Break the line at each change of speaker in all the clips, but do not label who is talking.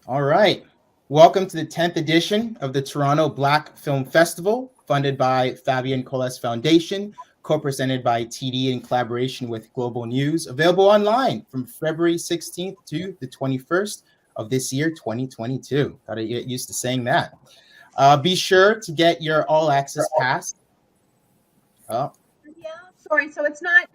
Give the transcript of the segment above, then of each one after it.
All right. Welcome to the 10th edition of the Toronto Black Film Festival, funded by Fabian Coles Foundation, co-presented by TD in collaboration with Global News, available online from February 16th to the 21st of this year, 2022. Got to get used to saying that. Be sure to get your all access pass. Oh,
Yeah, sorry. So it's not.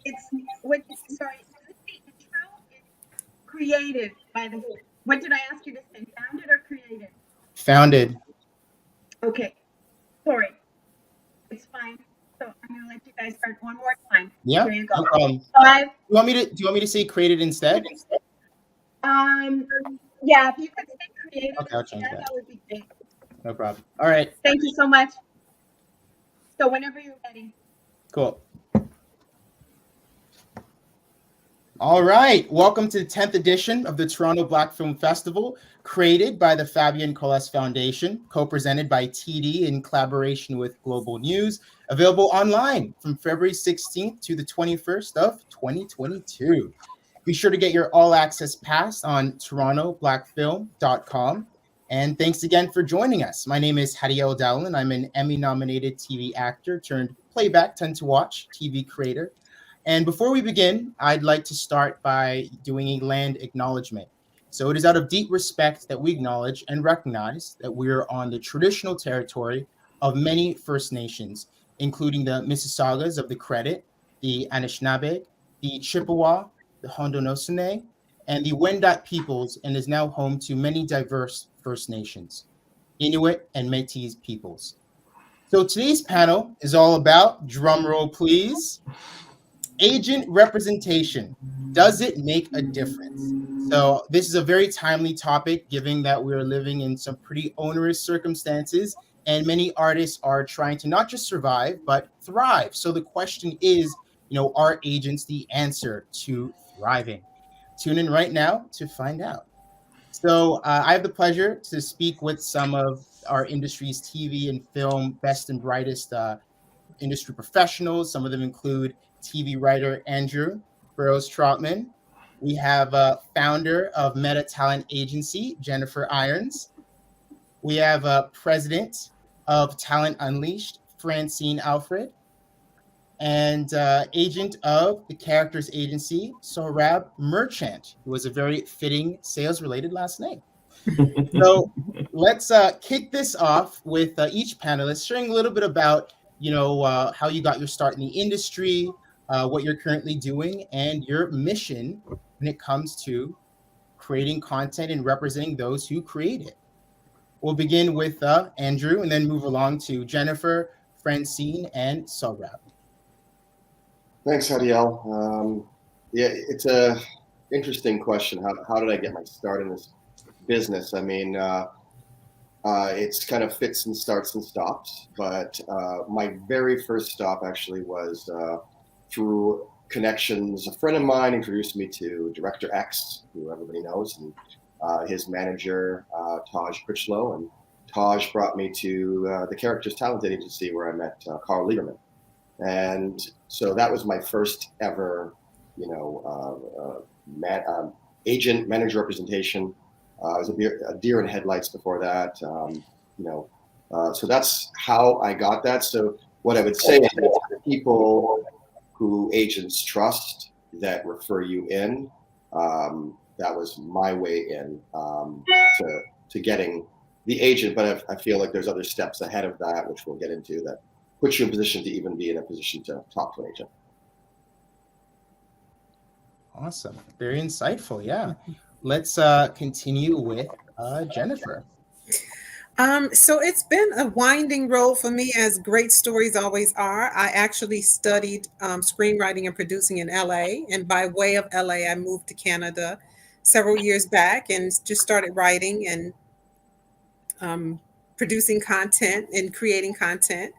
It's what? Sorry. Did I say intro? It's created by the. What did I ask you to say? Founded or created?
founded.
Okay. Sorry. It's fine. So I'm gonna let you guys start one more time.
Yeah,
Here you go.
no problem.
Five.
Do you want me to say created instead?
Um. Yeah. If you could say created
Okay, I'll change
instead,
that.
that would be great.
No problem. All right,
Thank you so much. So whenever you're ready.
cool. All right, welcome to the 10th edition of the Toronto Black Film Festival, created by the Fabian Coles Foundation, co-presented by TD in collaboration with Global News, available online from February 16th to the 21st of 2022. Be sure to get your all-access pass on torontoblackfilm.com. And thanks again for joining us. My name is Hadiel Dowland. I'm an Emmy-nominated TV actor turned playback, tend-to-watch TV creator. And before we begin, I'd like to start by doing a land acknowledgement. So it is out of deep respect that we acknowledge and recognize that we are on the traditional territory of many First Nations, including the Mississaugas of the Credit, the Anishinaabe, the Chippewa, the Haudenosaunee, and the Wendat peoples, and is now home to many diverse First Nations, Inuit, and Métis peoples. So today's panel is all about, drum roll please, agent representation. Does it make a difference? So this is a very timely topic, given that we're living in some pretty onerous circumstances, and many artists are trying to not just survive but thrive. So the question is, are agents the answer to thriving? Tune in right now to find out. So I have the pleasure to speak with some of our industry's TV and film best and brightest industry professionals. Some of them include TV writer Andrew Burroughs Trotman. We have founder of Meta Talent Agency, Jennifer Irons. We have president of Talent Unleashed, Francine Alfred. And agent of the Characters Agency, Sohrab Merchant, who was a very fitting sales-related last name. So let's kick this off with each panelist sharing a little bit about, how you got your start in the industry, what you're currently doing, and your mission when it comes to creating content and representing those who create it. We'll begin with Andrew and then move along to Jennifer, Francine, and Sohrab.
Thanks, Hadiel. Yeah, it's a interesting question. How did I get my start in this business? I mean, it's kind of fits and starts and stops. But my very first stop actually was through connections. A friend of mine introduced me to Director X, who everybody knows, and his manager, Taj Critchlow. And Taj brought me to the Characters Talent Agency, where I met Carl Lieberman. And so that was my first ever, agent manager representation. I was a deer in headlights before that. So that's how I got that. So what I would say is that the people who agents trust that refer you in, that was my way in to getting the agent. But I feel like there's other steps ahead of that, which we'll get into, that puts you in position to even be in a position to talk to an agent.
Awesome. Very insightful. Yeah. Let's continue with Jennifer.
So it's been a winding road for me, as great stories always are. I actually studied screenwriting and producing in LA. And by way of LA, I moved to Canada several years back and just started writing and producing content and creating content.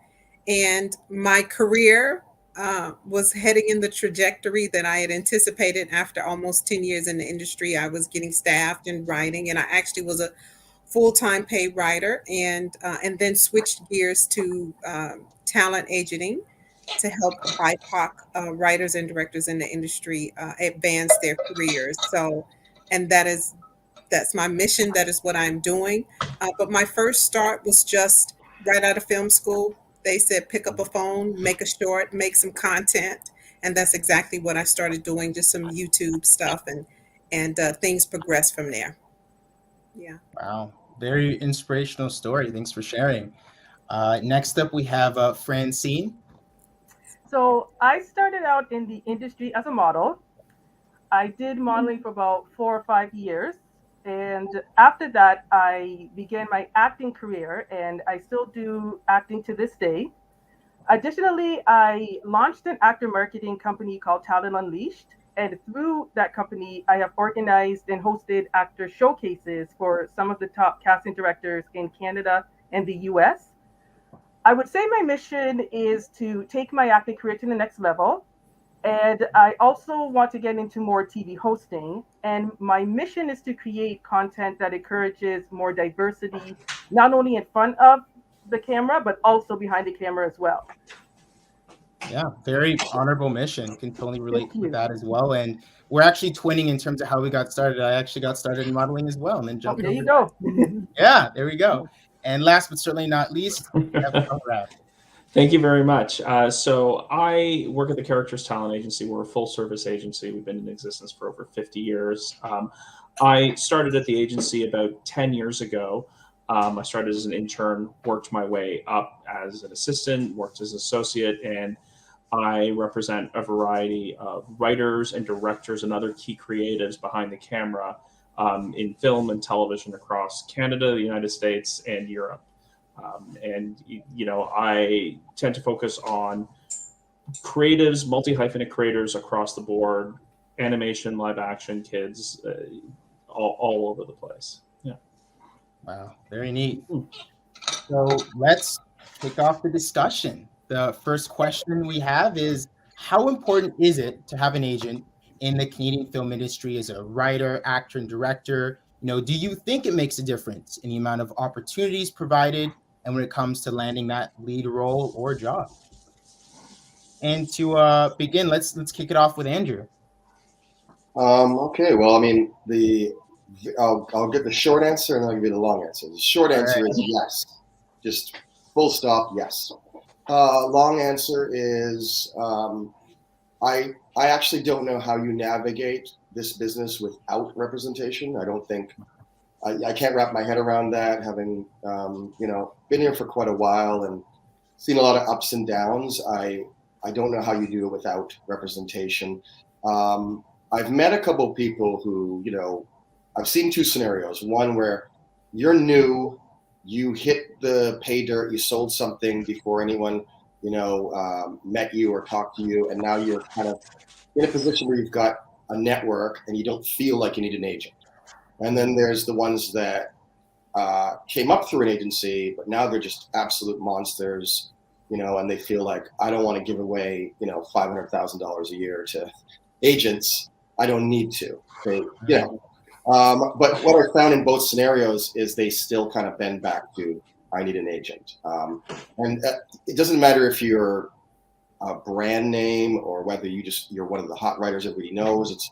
And my career was heading in the trajectory that I had anticipated. After almost 10 years in the industry, I was getting staffed and writing, and I actually was a full-time paid writer, and then switched gears to talent agenting to help BIPOC writers and directors in the industry advance their careers. So, and that is That's my mission. That is what I'm doing. But my first start was just right out of film school. They said, pick up a phone, make a short, make some content. And that's exactly what I started doing, just some YouTube stuff, and things progressed from there. Yeah.
Wow. Very inspirational story. Thanks for sharing. Next up, we have Francine.
So I started out in the industry as a model. I did modeling for about 4 or 5 years. And after that, I began my acting career, and I still do acting to this day. Additionally, I launched an actor marketing company called Talent Unleashed. And through that company, I have organized and hosted actor showcases for some of the top casting directors in Canada and the US. I would say my mission is to take my acting career to the next level. And I also want to get into more TV hosting. And my mission is to create content that encourages more diversity, not only in front of the camera, but also behind the camera as well.
Yeah, very honorable mission. Can totally relate with that as well. And we're actually twinning in terms of how we got started. I actually got started in modeling as well, and then jumped
There
over
you go.
Yeah, there we go. And last but certainly not least,
Thank you very much. So I work at the Characters Talent Agency. We're a full-service agency. We've been in existence for over 50 years. I started at the agency about 10 years ago. I started as an intern, worked my way up as an assistant, worked as an associate, and I represent a variety of writers and directors and other key creatives behind the camera in film and television across Canada, the United States, and Europe. I tend to focus on creatives, multi-hyphenate creators across the board, animation, live action, kids, all over the place. Yeah.
Wow, very neat. So let's kick off the discussion. The first question we have is, how important is it to have an agent in the Canadian film industry as a writer, actor, and director? Do you think it makes a difference in the amount of opportunities provided and when it comes to landing that lead role or job? And to begin, let's kick it off with Andrew.
Okay, well, I mean, I'll get the short answer and I'll give you the long answer. The short answer is yes, just full stop, yes. Long answer is I actually don't know how you navigate this business without representation. I don't think I can't wrap my head around that, having been here for quite a while and seen a lot of ups and downs. I don't know how you do it without representation. I've met a couple of people who, I've seen two scenarios. One where you're new, you hit the pay dirt, you sold something before anyone, met you or talked to you, and now you're kind of in a position where you've got a network and you don't feel like you need an agent. And then there's the ones that came up through an agency, but now they're just absolute monsters, and they feel like, I don't want to give away, $500,000 a year to agents. I don't need to. But what I found in both scenarios is they still kind of bend back to, I need an agent. And it doesn't matter if you're a brand name or whether you're one of the hot writers everybody knows. It's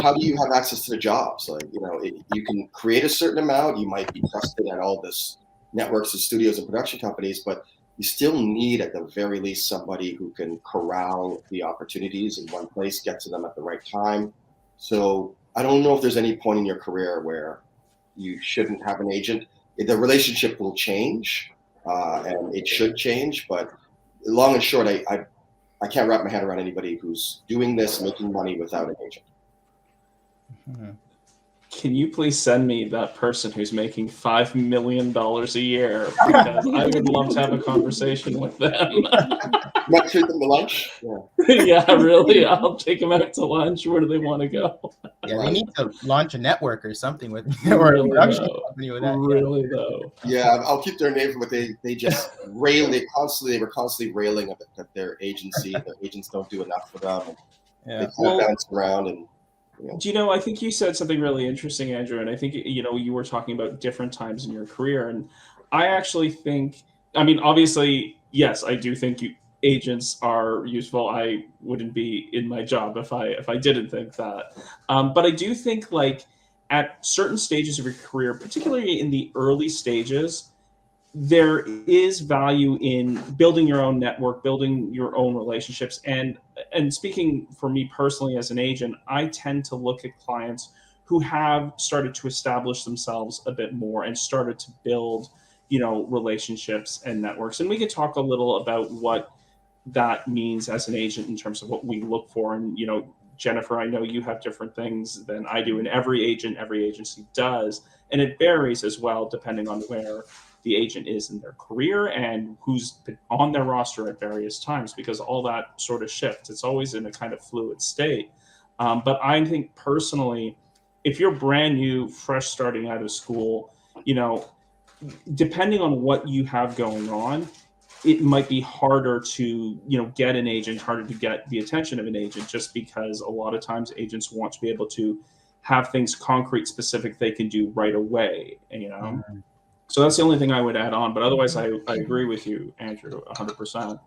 how do you have access to the jobs? Like, you can create a certain amount. You might be trusted at all this networks and studios and production companies, but you still need, at the very least, somebody who can corral the opportunities in one place, get to them at the right time. So I don't know if there's any point in your career where you shouldn't have an agent. The relationship will change, and it should change. But long and short, I can't wrap my head around anybody who's doing this, making money without an agent.
Mm-hmm.
Can you please send me that person who's making $5 million a year? Because I would love to have a conversation with them.
Might treat them to lunch? Yeah.
Yeah, really. I'll take them out to lunch. Where do they want to go?
Yeah, they need to launch a network or something with or a production company with that.
Really though.
Yeah, I'll keep their name, but they just rail. They were constantly railing at their agency. Their agents don't do enough for them.
Yeah.
They kind of bounce around and.
Do I think you said something really interesting, Andrew, and I think, you were talking about different times in your career. And I actually think, obviously, yes, I do think agents are useful. I wouldn't be in my job if I didn't think that. But I do think, at certain stages of your career, particularly in the early stages, there is value in building your own network, building your own relationships. And speaking for me personally as an agent, I tend to look at clients who have started to establish themselves a bit more and started to build, relationships and networks. And we could talk a little about what that means as an agent in terms of what we look for. And, Jennifer, I know you have different things than I do, and every agency does. And it varies as well, depending on where the agent is in their career and who's been on their roster at various times, because all that sort of shifts. It's always in a kind of fluid state. But I think personally, if you're brand new, fresh starting out of school, depending on what you have going on, it might be harder to, get an agent, harder to get the attention of an agent, just because a lot of times agents want to be able to have things concrete, specific they can do right away,
Mhm.
So that's the only thing I would add on. But otherwise, I agree with you, Andrew, 100%.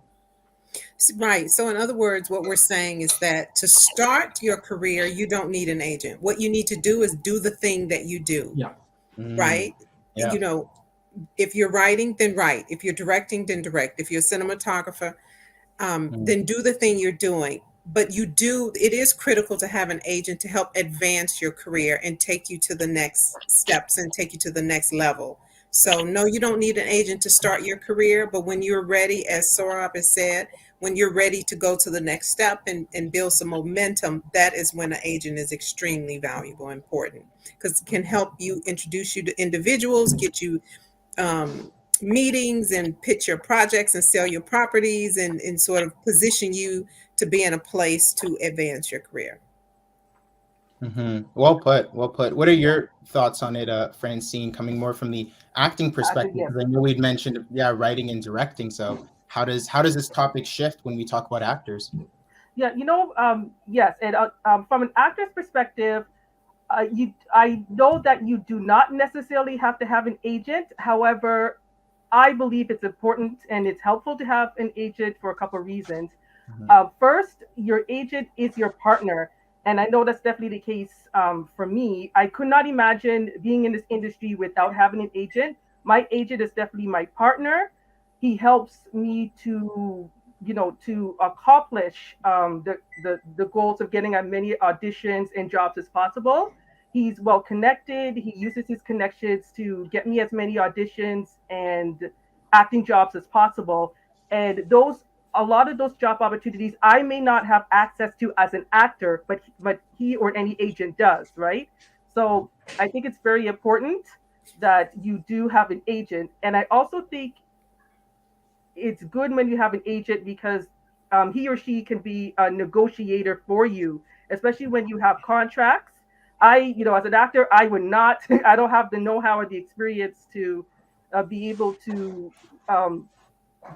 Right. So, in other words, what we're saying is that to start your career, you don't need an agent. What you need to do is do the thing that you do,
Yeah.
right?
Yeah.
If you're writing, then write. If you're directing, then direct. If you're a cinematographer, then do the thing you're doing. But it is critical to have an agent to help advance your career and take you to the next steps and take you to the next level. So no, you don't need an agent to start your career, but when you're ready, as Saurabh has said, when you're ready to go to the next step and build some momentum, that is when an agent is extremely valuable and important, because it can help you introduce you to individuals, get you meetings and pitch your projects and sell your properties and sort of position you to be in a place to advance your career.
Well put. Well put. What are your thoughts on it, Francine, coming more from the acting perspective?
Yes.
Because I know we'd mentioned, writing and directing. So how does this topic shift when we talk about actors?
Yeah, yes, and from an actor's perspective, I know that you do not necessarily have to have an agent. However, I believe it's important and it's helpful to have an agent for a couple of reasons. First, your agent is your partner. And I know that's definitely the case for me. I could not imagine being in this industry without having an agent. My agent is definitely my partner. He helps me to, to accomplish the goals of getting as many auditions and jobs as possible. He's well connected. He uses his connections to get me as many auditions and acting jobs as possible. And a lot of those job opportunities I may not have access to as an actor, but he or any agent does, right? So I think it's very important that you do have an agent. And I also think it's good when you have an agent because he or she can be a negotiator for you, especially when you have contracts. As an actor, I would not, I don't have the know-how or the experience to be able to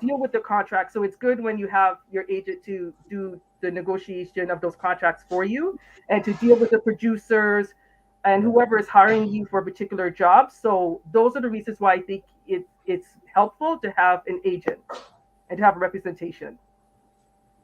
deal with the contract. So it's good when you have your agent to do the negotiation of those contracts for you and to deal with the producers and whoever is hiring you for a particular job. So those are the reasons why I think it's helpful to have an agent and to have a representation.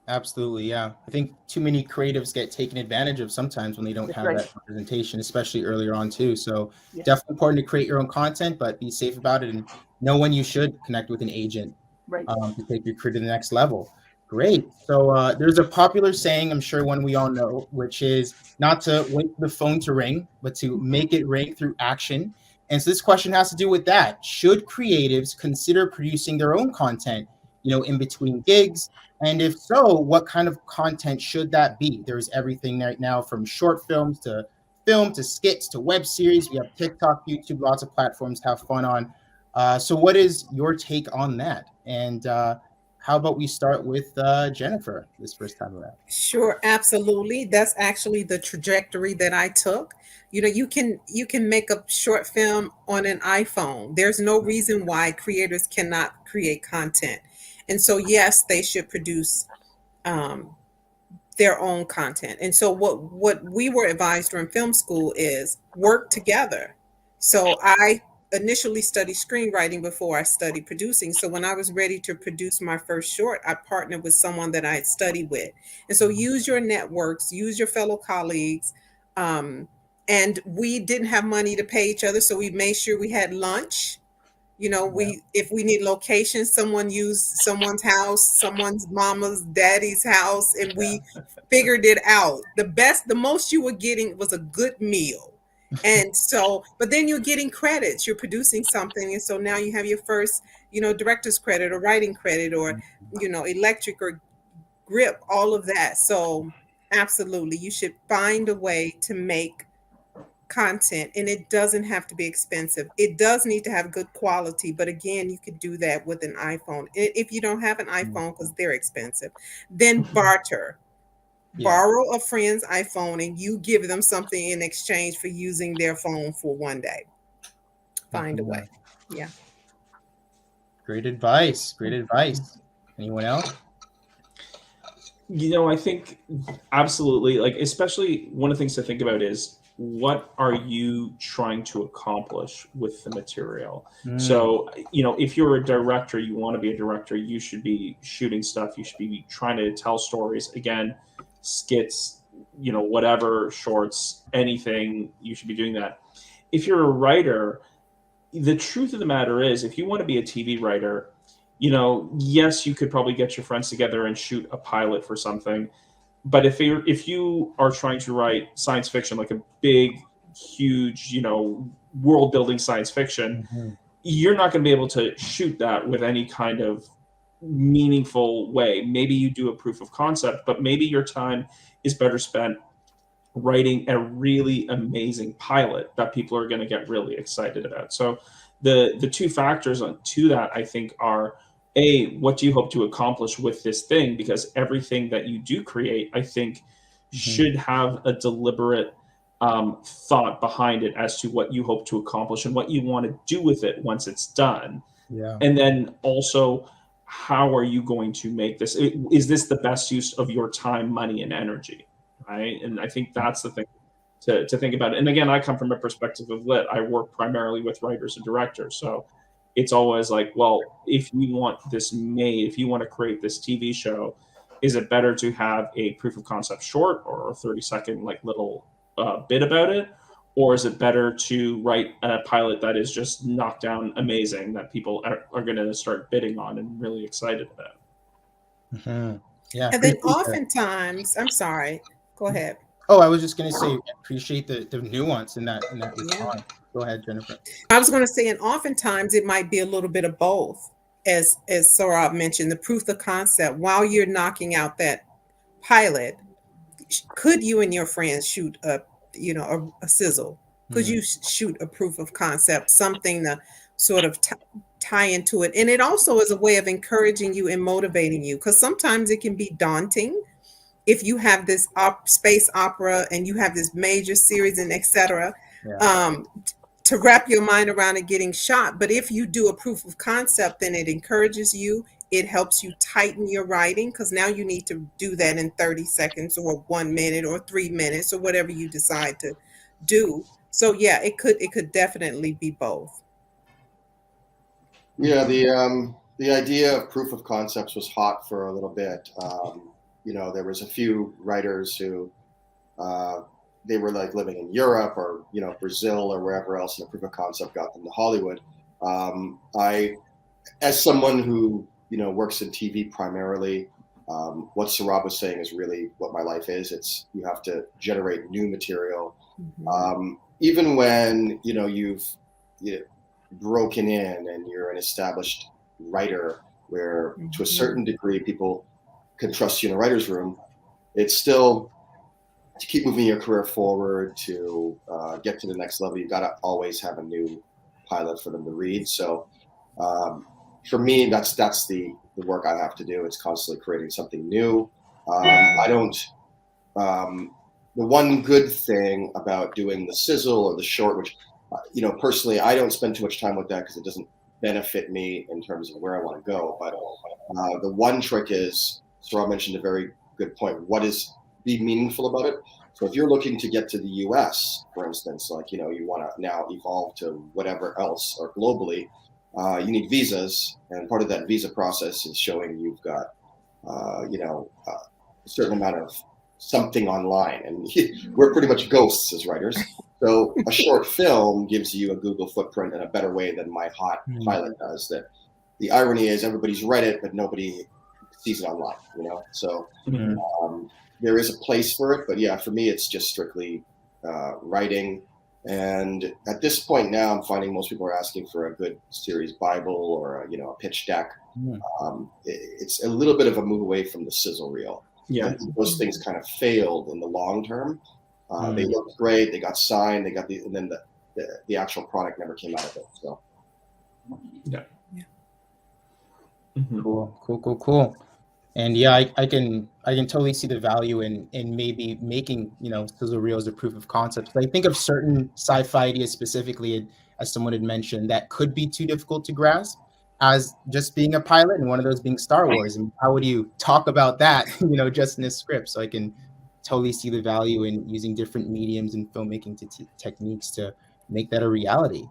Absolutely, yeah. I think too many creatives get taken advantage of sometimes when they don't have that representation, especially earlier on too. So definitely important to create your own content, but be safe about it and know when you should connect with an agent to take your career to the next level. Great. So there's a popular saying, I'm sure one we all know, which is not to wait for the phone to ring, but to make it ring through action. And so this question has to do with that. Should creatives consider producing their own content, in between gigs? And if so, what kind of content should that be? There's everything right now from short films to film to skits to web series. We have TikTok, YouTube, lots of platforms to have fun on. So what is your take on that? And how about we start with Jennifer this first time around?
Sure, absolutely. That's actually the trajectory that I took. You can make a short film on an iPhone. There's no reason why creators cannot create content. And so, yes, they should produce their own content. And so what we were advised during film school is work together. So I initially studied screenwriting before I studied producing. So when I was ready to produce my first short, I partnered with someone that I had studied with. And so use your networks, use your fellow colleagues, and we didn't have money to pay each other, so we made sure we had lunch. If we need locations, someone used someone's house, someone's mama's, daddy's house, and we figured it out. The most you were getting was a good meal. And so, but then you're getting credits, you're producing something. And so now you have your first, director's credit or writing credit or, electric or grip, all of that. So absolutely, you should find a way to make content, and it doesn't have to be expensive. It does need to have good quality, but again, you could do that with an iPhone. If you don't have an iPhone, because they're expensive, then barter. Borrow a friend's iPhone and you give them something in exchange for using their phone for one day. Find a way. Yeah.
Great advice. Anyone else?
I think absolutely, like, especially one of the things to think about is, what are you trying to accomplish with the material? So, if you're a director, you want to be a director, you should be shooting stuff, you should be trying to tell stories, again, skits, whatever, shorts, anything, you should be doing that. If you're a writer, the truth of the matter is, if you want to be a TV writer, yes, you could probably get your friends together and shoot a pilot for something. But if you are trying to write science fiction, like a big, huge, world building science fiction, you're not going to be able to shoot that with any kind of meaningful way. Maybe you do a proof of concept, but maybe your time is better spent writing a really amazing pilot that people are going to get really excited about. So the two factors to that, I think, are, A, what do you hope to accomplish with this thing? Because everything that you do create, I think, should have a deliberate thought behind it as to what you hope to accomplish and what you want to do with it once it's done.
Yeah.
And then also, how are you going to make this? Is this the best use of your time, money, and energy? Right? And I think that's the thing to think about. And again, I come from a perspective of lit. I work primarily with writers and directors. So it's always like, well, if you want this made, if you want to create this TV show, is it better to have a proof of concept short or a 30-second like little bit about it? Or is it better to write a pilot that is just knocked down amazing, that people are going to start bidding on and really excited about?
Yeah.
And then oftentimes, I'm sorry, go ahead.
Oh, I was just going to say, appreciate the nuance in that response. Go ahead, Jennifer.
I was going to say, and oftentimes it might be a little bit of both, as Saurabh mentioned, the proof of concept. While you're knocking out that pilot, could you and your friends shoot a sizzle? Could you shoot a proof of concept, something to sort of tie into it? And it also is a way of encouraging you and motivating you, because sometimes it can be daunting if you have this space opera and you have this major series and etc. To wrap your mind around it getting shot. But if you do a proof of concept, then it encourages you. It helps you tighten your writing, because now you need to do that in 30 seconds or 1 minute or 3 minutes or whatever you decide to do. So yeah, it could definitely be both.
Yeah, the idea of proof of concepts was hot for a little bit. There was a few writers who they were like living in Europe or Brazil or wherever else, and the proof of concept got them to Hollywood. I, as someone who works in TV primarily, what Saurabh was saying is really what my life is. It's, you have to generate new material, even when you've broken in and you're an established writer, where to a certain degree people can trust you in a writer's room. It's still, to keep moving your career forward, to get to the next level, you've got to always have a new pilot for them to read. So for me, that's the work I have to do. It's constantly creating something new. I don't. The one good thing about doing the sizzle or the short, which personally I don't spend too much time with that because it doesn't benefit me in terms of where I want to go. But the one trick is, Saurabh mentioned a very good point. Be meaningful about it. So if you're looking to get to the US, for instance, like, you want to now evolve to whatever else or globally, you need visas. And part of that visa process is showing you've got, a certain amount of something online. And we're pretty much ghosts as writers. So a short film gives you a Google footprint in a better way than my hot pilot does. That the irony is everybody's read it, but nobody sees it online, you know? So there is a place for it, but yeah, for me, it's just strictly writing. And at this point now, I'm finding most people are asking for a good series Bible or a pitch deck. It's a little bit of a move away from the sizzle reel.
Yeah,
those things kind of failed in the long term. They looked great. They got signed. They got and then the actual product never came out of it. So
yeah.
Cool. And yeah, I can totally see the value in maybe making sizzle reels a proof of concept. But I think of certain sci-fi ideas specifically, as someone had mentioned, that could be too difficult to grasp, as just being a pilot, and one of those being Star Wars. And how would you talk about that, just in a script? So I can totally see the value in using different mediums and filmmaking techniques to make that a reality.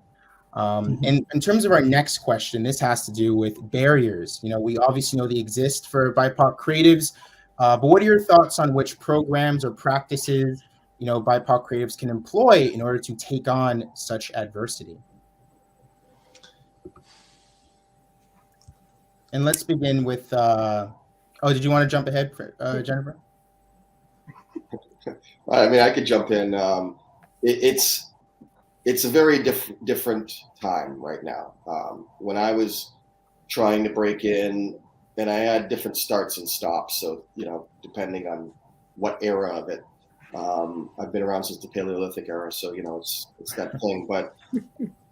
And in terms of our next question, this has to do with barriers. We obviously know they exist for BIPOC creatives, but what are your thoughts on which programs or practices, BIPOC creatives can employ in order to take on such adversity? And let's begin with, did you want to jump ahead, Jennifer?
I mean, I could jump in. It's a very different time right now. When I was trying to break in, and I had different starts and stops. So, depending on what era of it, I've been around since the Paleolithic era. So, it's that thing. But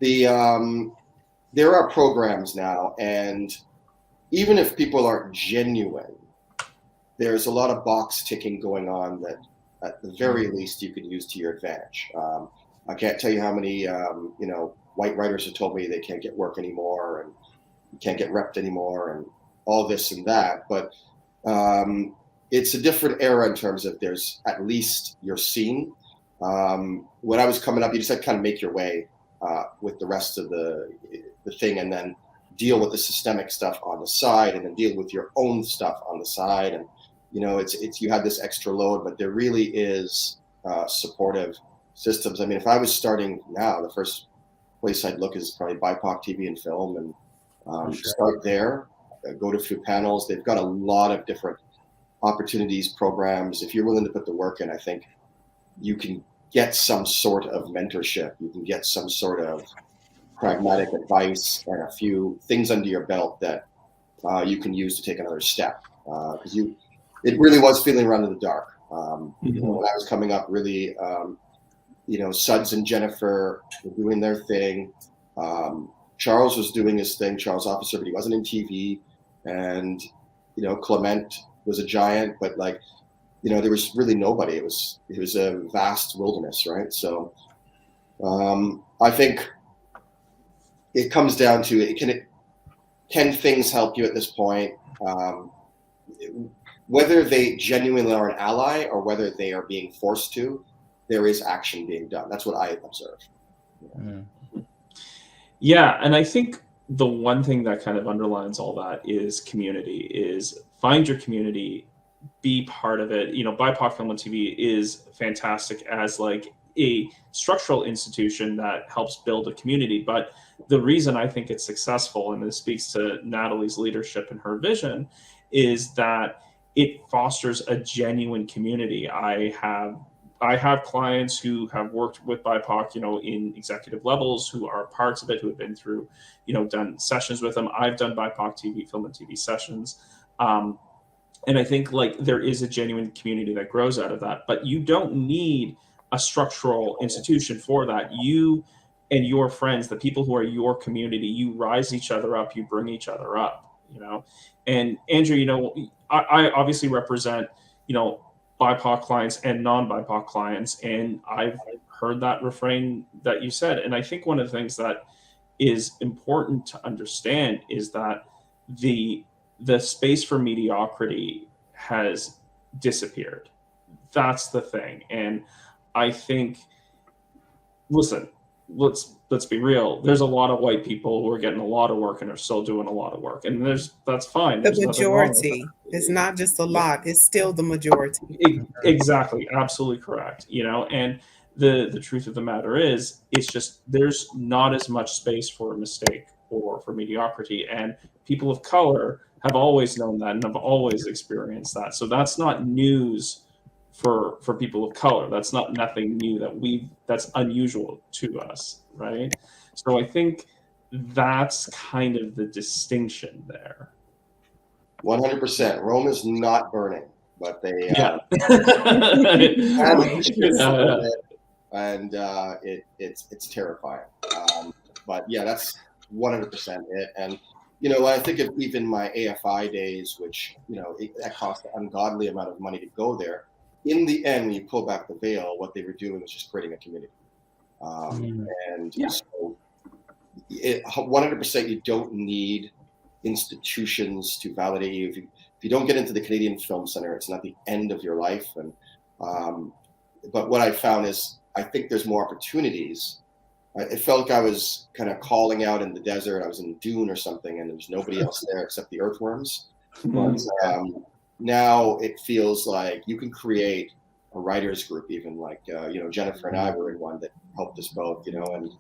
there are programs now, and even if people aren't genuine, there's a lot of box ticking going on that at the very least you could use to your advantage. I can't tell you how many, white writers have told me they can't get work anymore and you can't get repped anymore and all this and that. But it's a different era in terms of there's at least you're seen. When I was coming up, you just had to kind of make your way with the rest of the thing, and then deal with the systemic stuff on the side, and then deal with your own stuff on the side. And it's you had this extra load, but there really is supportive systems. I mean, if I was starting now, the first place I'd look is probably BIPOC TV and film, and start there. Go to few panels. They've got a lot of different opportunities, programs. If you're willing to put the work in, I think you can get some sort of mentorship. You can get some sort of pragmatic advice and a few things under your belt that you can use to take another step. Because it really was feeling around in the dark. When I was coming up, really, Suds and Jennifer were doing their thing. Charles was doing his thing, Charles Officer, but he wasn't in TV. And, Clement was a giant, but there was really nobody. It was a vast wilderness, right? So I think it comes down to can things help you at this point? Whether they genuinely are an ally or whether they are being forced to, there is action being done. That's what I observe.
Yeah, and I think the one thing that kind of underlines all that is community, is find your community, be part of it. BIPOC Film and TV is fantastic as a structural institution that helps build a community. But the reason I think it's successful, and this speaks to Natalie's leadership and her vision, is that it fosters a genuine community. I have clients who have worked with BIPOC, in executive levels, who are parts of it, who have been through, done sessions with them. I've done BIPOC TV, film and TV sessions. And I think there is a genuine community that grows out of that, but you don't need a structural institution for that. You and your friends, the people who are your community, you rise each other up, you bring each other up, And Andrew, I obviously represent, BIPOC clients and non-BIPOC clients, and I've heard that refrain that you said. And I think one of the things that is important to understand is that the space for mediocrity has disappeared. That's the thing. And I think, listen, let's be real. There's a lot of white people who are getting a lot of work and are still doing a lot of work, and that's fine.
The majority. It's not just a lot. It's still the majority.
Exactly, absolutely correct. And the truth of the matter is, it's just there's not as much space for a mistake or for mediocrity, and people of color have always known that and have always experienced that. So that's not news for people of color. That's not nothing new that's unusual to us, right? So I think that's kind of the distinction there.
100%. Rome is not burning, but they
Yeah.
and it's terrifying. But yeah, that's 100% it. And you know, when I think of even my AFI days, which that cost an ungodly amount of money to go there. In the end, when you pull back the veil, what they were doing was just creating a community. And so 100%, you don't need institutions to validate you. If you don't get into the Canadian Film Center, it's not the end of your life. And but what I found is, I think there's more opportunities. It felt like I was kind of calling out in the desert. I was in Dune or something, and there's nobody else there except the earthworms. But now it feels like you can create a writers group, even like Jennifer and I were in one that helped us both. And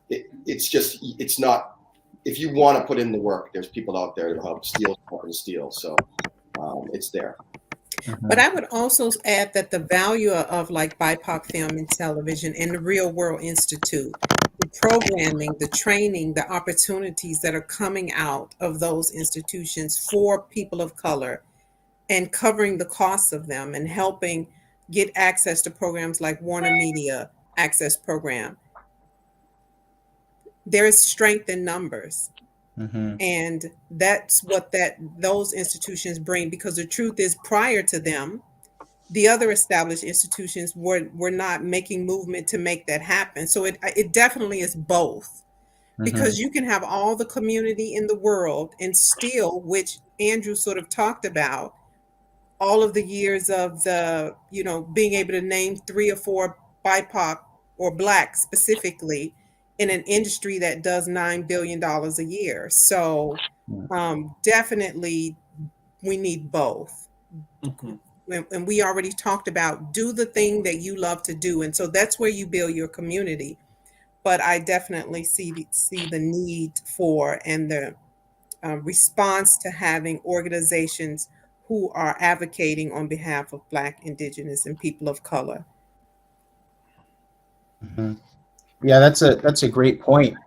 it's not. If you want to put in the work, there's people out there to help steal. So it's there.
But I would also add that the value of like BIPOC film and television and the Real World Institute, the programming, the training, the opportunities that are coming out of those institutions for people of color, and covering the costs of them and helping get access to programs like Warner Media Access Program. There is strength in numbers. And that's what those institutions bring, because the truth is, prior to them, the other established institutions were not making movement to make that happen. So it definitely is both, because you can have all the community in the world and still, which Andrew sort of talked about, all of the years of being able to name 3 or 4 BIPOC or Black specifically in an industry that does $9 billion a year. So definitely we need both. And we already talked about, do the thing that you love to do. And so that's where you build your community. But I definitely see the need for and the response to having organizations who are advocating on behalf of Black, Indigenous, and people of color.
Yeah, that's a great point.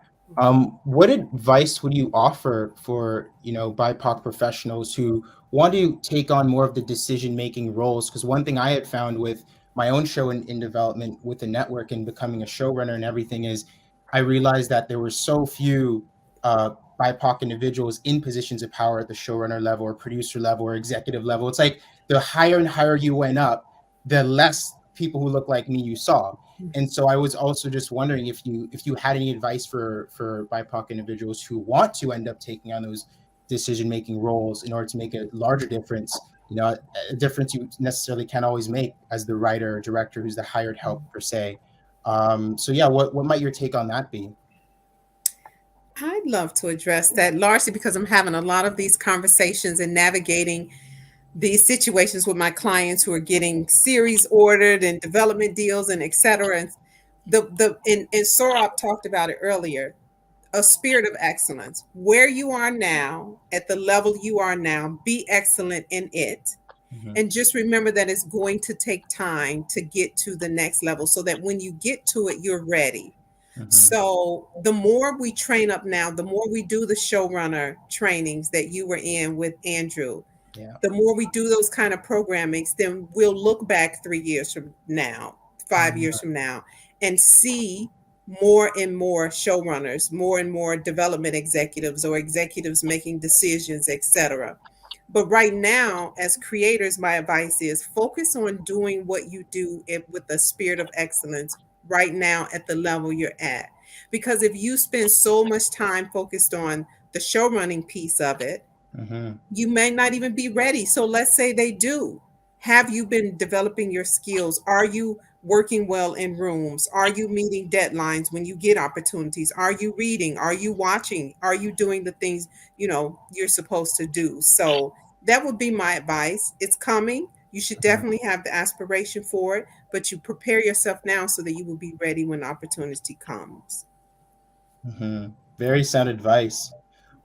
What advice would you offer for BIPOC professionals who want to take on more of the decision-making roles? Because one thing I had found with my own show in development with the network and becoming a showrunner and everything is, I realized that there were so few BIPOC individuals in positions of power at the showrunner level or producer level or executive level. It's like the higher and higher you went up, the less people who look like me you saw. And so I was also just wondering if you had any advice for BIPOC individuals who want to end up taking on those decision-making roles in order to make a larger difference, a difference you necessarily can't always make as the writer or director who's the hired help per se. So yeah, what might your take on that be?
I'd love to address that, largely because I'm having a lot of these conversations and navigating these situations with my clients who are getting series ordered and development deals and et cetera. And and Saurabh talked about it earlier, a spirit of excellence. Where you are now, at the level you are now, be excellent in it. And just remember that it's going to take time to get to the next level, so that when you get to it, you're ready. So the more we train up now, the more we do the showrunner trainings that you were in with Andrew, the more we do those kind of programmings, then we'll look back 3 years from now, 5 years from now, and see more and more showrunners, more and more development executives or executives making decisions, etc. But right now, as creators, my advice is focus on doing what you do with the spirit of excellence right now at the level you're at. Because if you spend so much time focused on the show running piece of it, you may not even be ready. So let's say they do. Have you been developing your skills? Are you working well in rooms? Are you meeting deadlines when you get opportunities? Are you reading? Are you watching? Are you doing the things you're supposed to do? So that would be my advice. It's coming. You should definitely have the aspiration for it, but you prepare yourself now so that you will be ready when opportunity comes.
Very sound advice.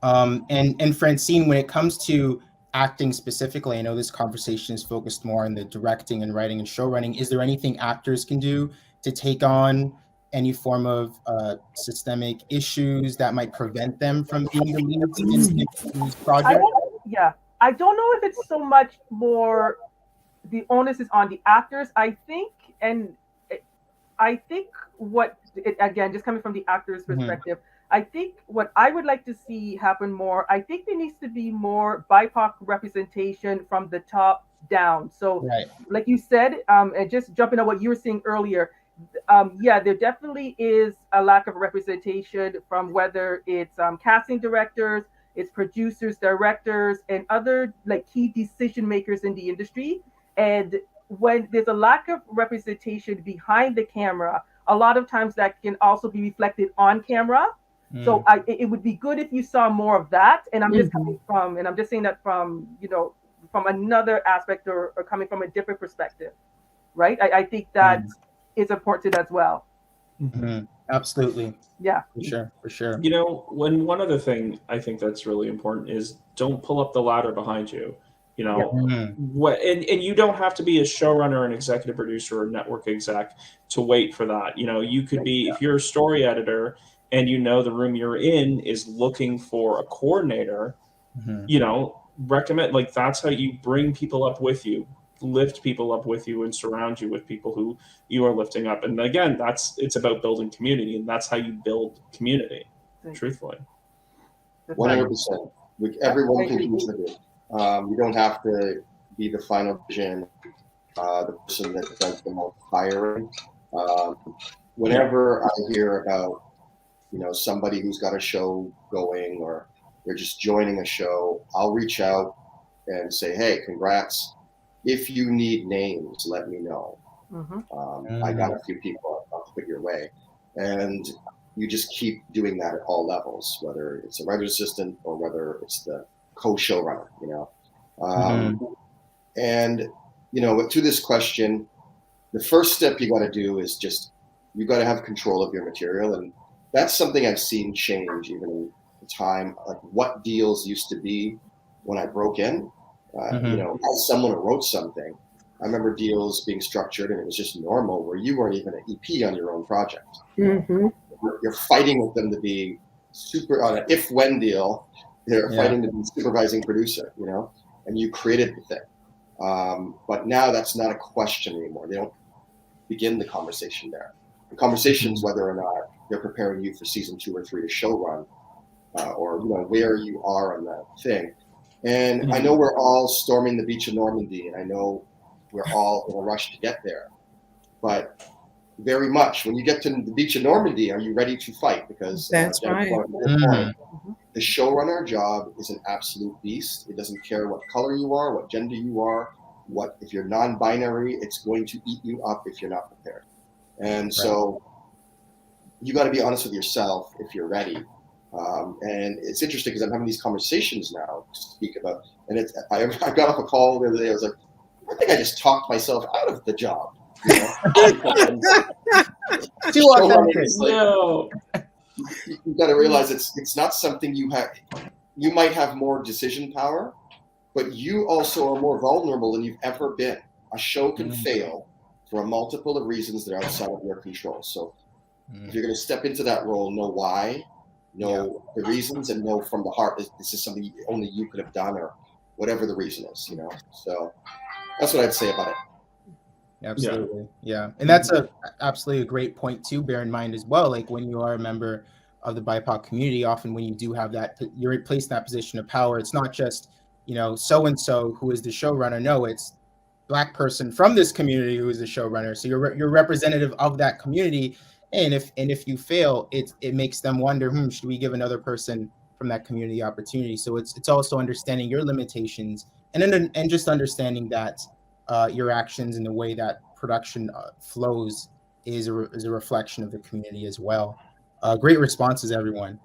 And Francine, when it comes to acting specifically, I know this conversation is focused more on the directing and writing and show running. Is there anything actors can do to take on any form of systemic issues that might prevent them from being the leads in these projects?
I don't know if it's so much more the onus is on the actors. I think what again, just coming from the actor's perspective, I think what I would like to see happen more, I think there needs to be more BIPOC representation from the top down. So like you said, and just jumping on what you were saying earlier, there definitely is a lack of representation from whether it's casting directors, it's producers, directors, and other like key decision makers in the industry. And when there's a lack of representation behind the camera, a lot of times that can also be reflected on camera. So it would be good if you saw more of that. And I'm just coming from, and I'm just saying that from, from another aspect or coming from a different perspective, right? I think that is important as well.
Absolutely.
Yeah.
For sure.
When one other thing I think that's really important is don't pull up the ladder behind you. And you don't have to be a showrunner, an executive producer, or network exec to wait for that. You could be, if you're a story editor and the room you're in is looking for a coordinator, recommend, like, that's how you bring people up with you, lift people up with you, and surround you with people who you are lifting up. And again, it's about building community, and that's how you build community, truthfully.
100%. Everyone can contribute. You don't have to be the final vision, the person that does the most hiring. Whenever I hear about, somebody who's got a show going or they're just joining a show, I'll reach out and say, hey, congrats. If you need names, let me know. I got a few people I'll put your way. And you just keep doing that at all levels, whether it's a writer's assistant or whether it's the co-showrunner, And, to this question, the first step you got to do is you got to have control of your material. And that's something I've seen change even in the time, like what deals used to be when I broke in. As someone who wrote something, I remember deals being structured and it was just normal where you weren't even an EP on your own project. You're fighting with them to be super on an if-when deal. They're fighting to be supervising producer, and you created the thing. But now that's not a question anymore. They don't begin the conversation there. The conversation is whether or not they're preparing you for season 2 or 3 to show run, or where you are on that thing. And I know we're all storming the beach of Normandy, and I know we're all in a rush to get there. But very much, when you get to the beach of Normandy, are you ready to fight? Because
that's right.
The showrunner job is an absolute beast. It doesn't care what color you are, what gender you are, if you're non-binary, it's going to eat you up if you're not prepared. And so you got to be honest with yourself if you're ready. And it's interesting because I'm having these conversations now to speak about, and I got off a call the other day. I was like, I think I just talked myself out of the job.
Too authentic.
No.
You got to realize it's not something you have. You might have more decision power, but you also are more vulnerable than you've ever been. A show can fail for a multiple of reasons that are outside of your control. So if you're going to step into that role, know why, know the reasons, and know from the heart this is something only you could have done, or whatever the reason is. So that's what I'd say about it.
Absolutely. Yeah. And that's absolutely a great point to bear in mind as well. Like when you are a member of the BIPOC community, often when you do have that, you're placed in that position of power. It's not just, so-and-so who is the showrunner. No, it's Black person from this community who is the showrunner. So you're representative of that community. And if you fail, it makes them wonder, should we give another person from that community opportunity? So it's also understanding your limitations and just understanding that your actions and the way that production flows is a reflection of the community as well. Great responses, everyone.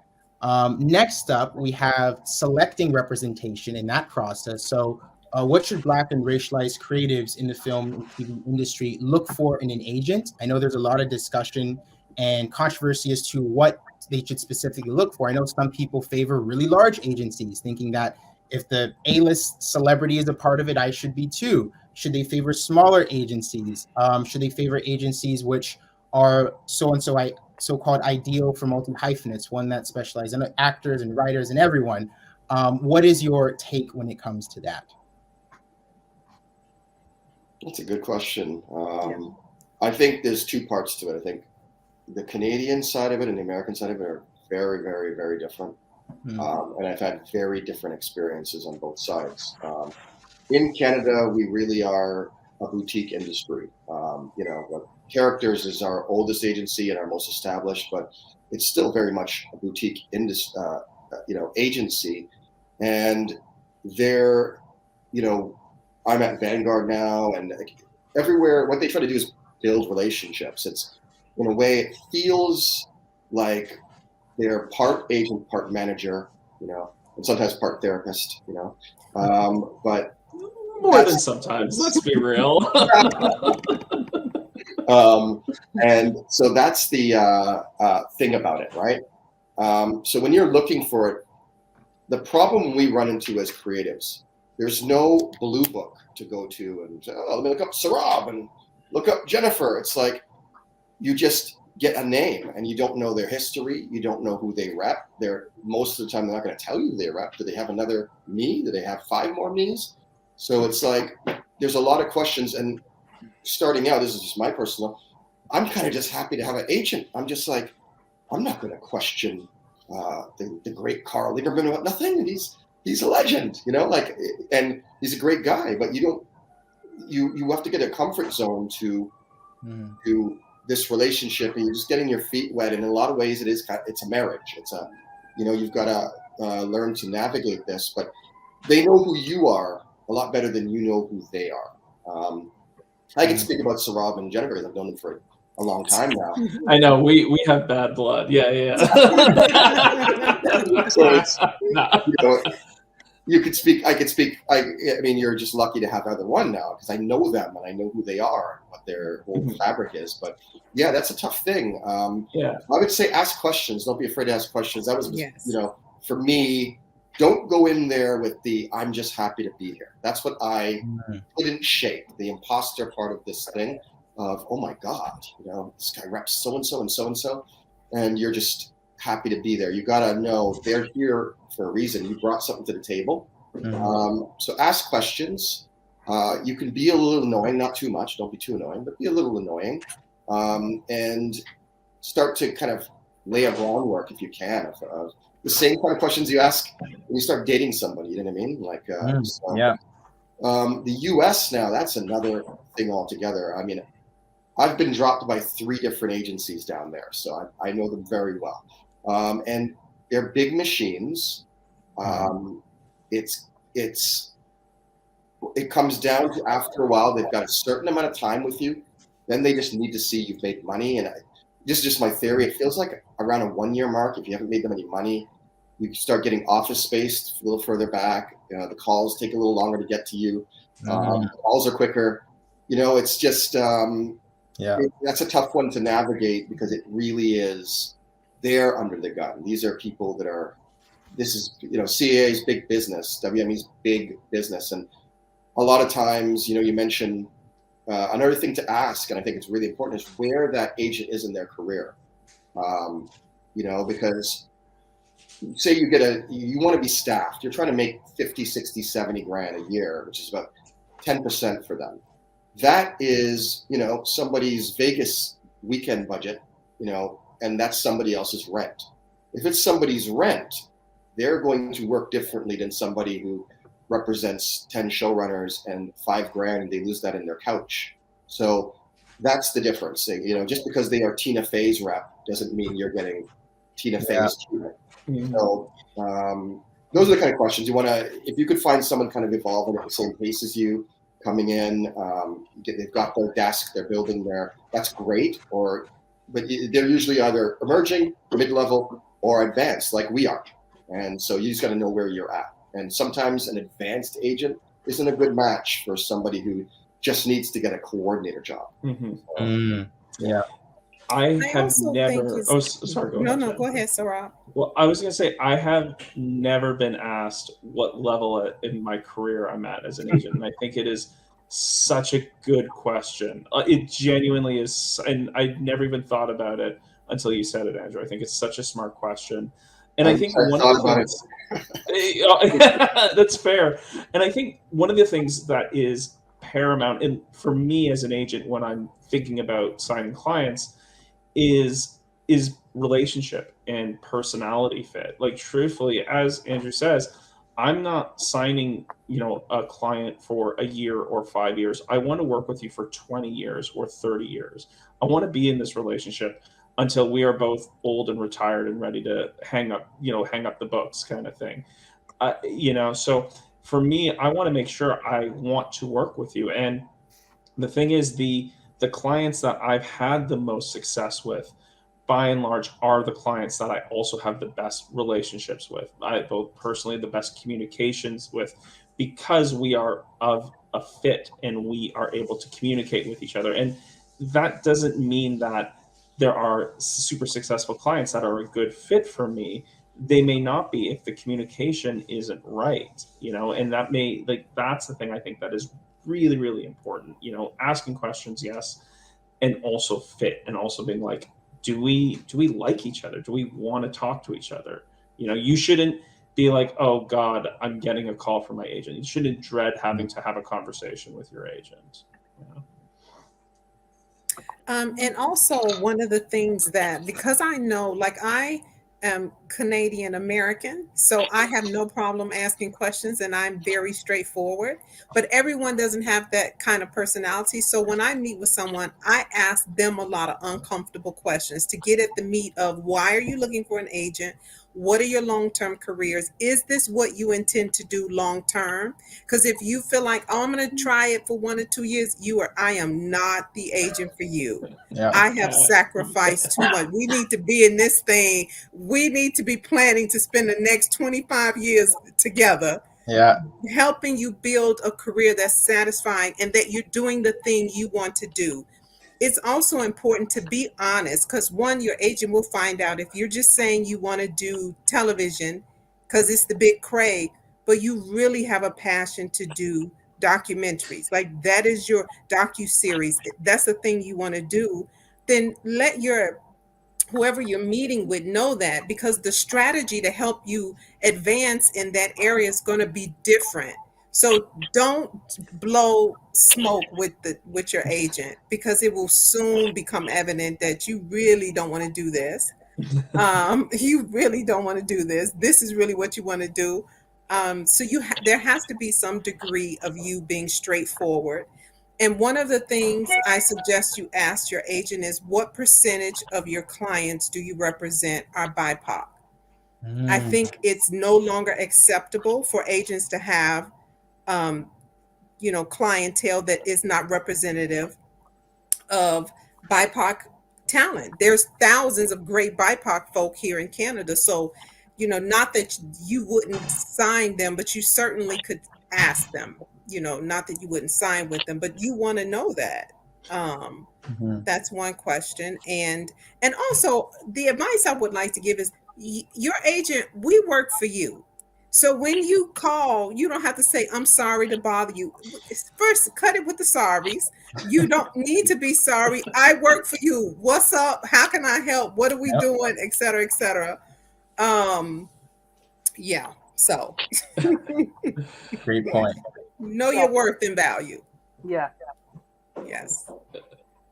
Next up, we have selecting representation in that process. So what should Black and racialized creatives in the film and TV industry look for in an agent? I know there's a lot of discussion and controversy as to what they should specifically look for. I know some people favor really large agencies, thinking that if the A-list celebrity is a part of it, I should be too. Should they favor smaller agencies? Should they favor agencies which are so-called ideal for multi-hyphenates, one that specializes in actors and writers and everyone? What is your take when it comes to that?
That's a good question. I think there's two parts to it. I think the Canadian side of it and the American side of it are very, very, very different. And I've had very different experiences on both sides. In Canada, we really are a boutique industry. Characters is our oldest agency and our most established, but it's still very much a boutique agency. And they're, I'm at Vanguard now, and everywhere, what they try to do is build relationships. It's, in a way, it feels like they're part agent, part manager, and sometimes part therapist, but
more than sometimes, let's be real.
And so that's the thing about it, right? So when you're looking for it, the problem we run into as creatives, there's no blue book to go to and say, oh, let me look up Sarab and look up Jennifer. It's like you just get a name and you don't know their history. You don't know who they rep. Most of the time, they're not going to tell you who they rep. Do they have another me? Do they have 5 more me's? So it's like there's a lot of questions. And starting out, this is just my personal, I'm kind of just happy to have an agent. I'm just like, I'm not going to question the great Carl Lieberman about nothing. He's a legend, and he's a great guy. But you have to get a comfort zone to this relationship, and you're just getting your feet wet. And in a lot of ways, it's a marriage. It's you've got to learn to navigate this. But they know who you are a lot better than you know who they are. I can speak about Sarab and Jennifer. I've known them for a long time now.
I know we have bad blood. Yeah.
So it's, you could speak. I could speak. I mean, you're just lucky to have either one now, because I know them and I know who they are and what their whole fabric is. But yeah, that's a tough thing. I would say ask questions. Don't be afraid to ask questions. That was, for me. Don't go in there with I'm just happy to be here. That's what I didn't shape, the imposter part of this thing of, oh my God, this guy reps so-and-so and so-and-so, and you're just happy to be there. You got to know they're here for a reason. You brought something to the table. So ask questions. You can be a little annoying, not too much. Don't be too annoying, but be a little annoying. And start to kind of lay a groundwork, if you can, of the same kind of questions you ask when you start dating somebody, you know what I mean? Like, the US now, that's another thing altogether. I mean, I've been dropped by 3 different agencies down there, so I know them very well. And they're big machines. It comes down to, after a while, they've got a certain amount of time with you. Then they just need to see you've made money. And this is just my theory. It feels like around a 1-year mark, if you haven't made them any money, you start getting office space a little further back. The calls take a little longer to get to you. The calls are quicker. It's just that's a tough one to navigate, because it really is, they're under the gun. These are people that this is CAA's big business, WME's big business, and a lot of times, you mentioned. Another thing to ask, and I think it's really important, is where that agent is in their career. Because say you want to be staffed, you're trying to make 50, 60, 70 grand a year, which is about 10% for them. That is, somebody's Vegas weekend budget, and that's somebody else's rent. If it's somebody's rent, they're going to work differently than somebody who represents 10 showrunners and $5 grand, and they lose that in their couch. So that's the difference. Just because they are Tina Fey's rep doesn't mean you're getting Tina Fey's treatment. So those are the kind of questions you want to, if you could find someone kind of evolving at the same pace as you, coming in, they've got their desk, they're building that's great. But they're usually either emerging, mid-level, or advanced, like we are. And so you just got to know where you're at. And sometimes an advanced agent isn't a good match for somebody who just needs to get a coordinator job.
Yeah.
I have
also
never.
think
Oh, sorry. Go
no,
ahead.
no,
Jen.
go ahead, Sarah.
Well, I was going to say, I have never been asked what level in my career I'm at as an agent. And I think it is such a good question. It genuinely is. And I never even thought about it until you said it, Andrew. I think it's such a smart question. And I think one of the things that's fair. And I think one of the things that is paramount, and for me as an agent, when I'm thinking about signing clients, is relationship and personality fit. Like, truthfully, as Andrew says, I'm not signing a client for a year or 5 years. I want to work with you for 20 years or 30 years. I want to be in this relationship until we are both old and retired and ready to hang up the books, kind of thing. So for me, I want to make sure I want to work with you. And the thing is, the clients that I've had the most success with, by and large, are the clients that I also have the best relationships with. I both personally the best communications with, because we are of a fit and we are able to communicate with each other. And that doesn't mean that there are super successful clients that are a good fit for me. They may not be if the communication isn't right, and that may, that's the thing I think that is really, really important. Asking questions, yes, and also fit, and also being like, do we like each other? Do we want to talk to each other? You shouldn't be like, oh God, I'm getting a call from my agent. You shouldn't dread having to have a conversation with your agent.
And also, one of the things that, because I know, like, I am Canadian American, so I have no problem asking questions and I'm very straightforward, but everyone doesn't have that kind of personality. So when I meet with someone, I ask them a lot of uncomfortable questions to get at the meat of, why are you looking for an agent? What are your long-term careers? Is this what you intend to do long-term? Because if you feel like, oh, I'm going to try it for 1 or 2 years, I am not the agent for you.
Yeah.
I have sacrificed too much. We need to be in this thing. We need to be planning to spend the next 25 years together.
Yeah.
Helping you build a career that's satisfying and that you're doing the thing you want to do. It's also important to be honest, because one, your agent will find out if you're just saying you want to do television because it's the big craze, but you really have a passion to do documentaries. Like, that is your docu-series. That's the thing you want to do. Then let whoever you're meeting with know that, because the strategy to help you advance in that area is going to be different. So don't blow smoke with your agent, because it will soon become evident that you really don't want to do this. You really don't want to do this. This is really what you want to do. So there has to be some degree of you being straightforward. And one of the things I suggest you ask your agent is, what percentage of your clients do you represent are BIPOC? I think it's no longer acceptable for agents to have, clientele that is not representative of BIPOC talent. There's thousands of great BIPOC folk here in Canada. So, not that you wouldn't sign them, but you certainly could ask them. Not that you wouldn't sign with them, but you want to know that. That's one question. And also, the advice I would like to give is, your agent, we work for you. So when you call, you don't have to say, I'm sorry to bother you. First, cut it with the sorries. You don't need to be sorry. I work for you. What's up? How can I help? What are we doing? Et cetera, et cetera. Yeah. So
Great point.
Know your worth and value.
Yeah.
Yes.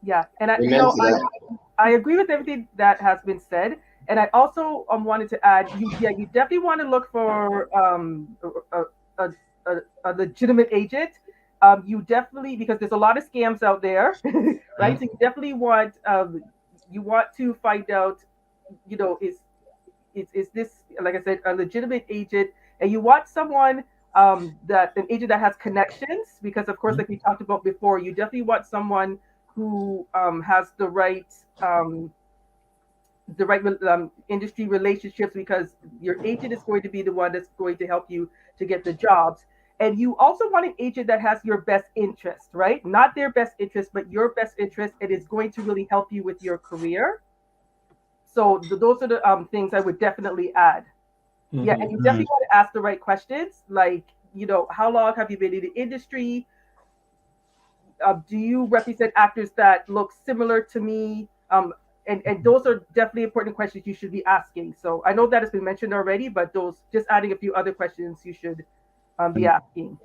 Yeah. And
Amen to that.
I agree with everything that has been said. And I also wanted to add, you definitely want to look for a legitimate agent. You definitely, because there's a lot of scams out there, right? So you definitely want to find out, is this, like I said, a legitimate agent, and you want someone an agent that has connections, because of course, like we talked about before, you definitely want someone who has the right industry relationships, because your agent is going to be the one that's going to help you to get the jobs. And you also want an agent that has your best interest, right? Not their best interest, but your best interest, and is going to really help you with your career. So those are the things I would definitely add. Yeah, and you definitely want to ask the right questions, like, how long have you been in the industry? Do you represent actors that look similar to me? And those are definitely important questions you should be asking. So I know that has been mentioned already, but just adding a few other questions you should be asking.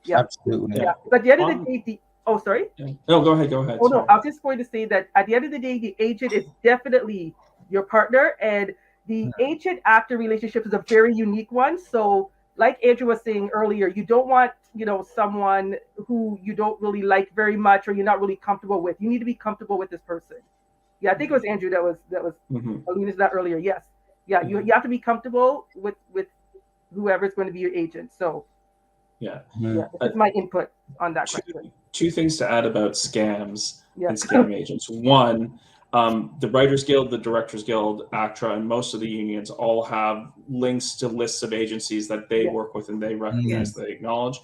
Yeah,
Absolutely.
yeah. But at the end of the day, oh, sorry.
No, go ahead.
Oh no, I was just going to say that at the end of the day, the agent is definitely your partner, and the agent-actor relationship is a very unique one. So, like Andrew was saying earlier, you don't want someone who you don't really like very much or you're not really comfortable with. You need to be comfortable with this person. Yeah, I think it was Andrew that was alluding to that earlier. Yes, yeah, you have to be comfortable with whoever's going to be your agent. So, yeah, that's my input on that question.
Two things to add about scams and scam agents. One, the Writers Guild, the Directors Guild, ACTRA, and most of the unions all have links to lists of agencies that they work with and they recognize, they acknowledge.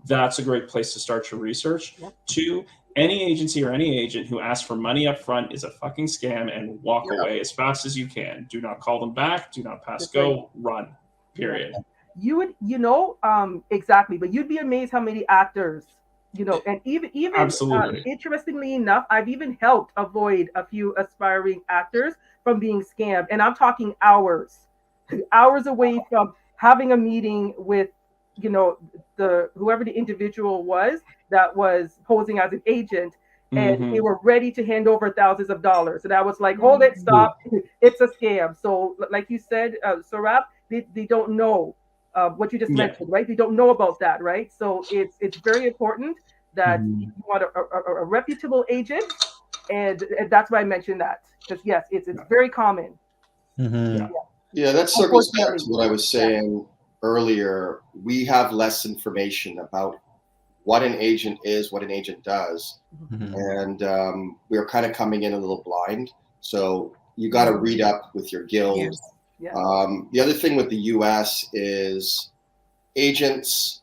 That's a great place to start your research. Two, any agency or any agent who asks for money up front is a fucking scam, and walk away as fast as you can. Do not call them back. Do not pass go. Run. Period.
You would, exactly. But you'd be amazed how many actors, and even
Absolutely.
Interestingly enough, I've even helped avoid a few aspiring actors from being scammed, and I'm talking hours away from having a meeting with, whoever the individual was that was posing as an agent, and they were ready to hand over thousands of dollars, and I was like, hold it, stop, it's a scam. So, like you said, Saurabh, they don't know what you just mentioned, right? They don't know about that, right? So it's very important that you want a reputable agent, and that's why I mentioned that, because yes, it's very common.
Yeah, that circles back to what I was saying earlier. We have less information about what an agent is, what an agent does, and we're kind of coming in a little blind. So you got to read up with your guild. The other thing with the US is agents,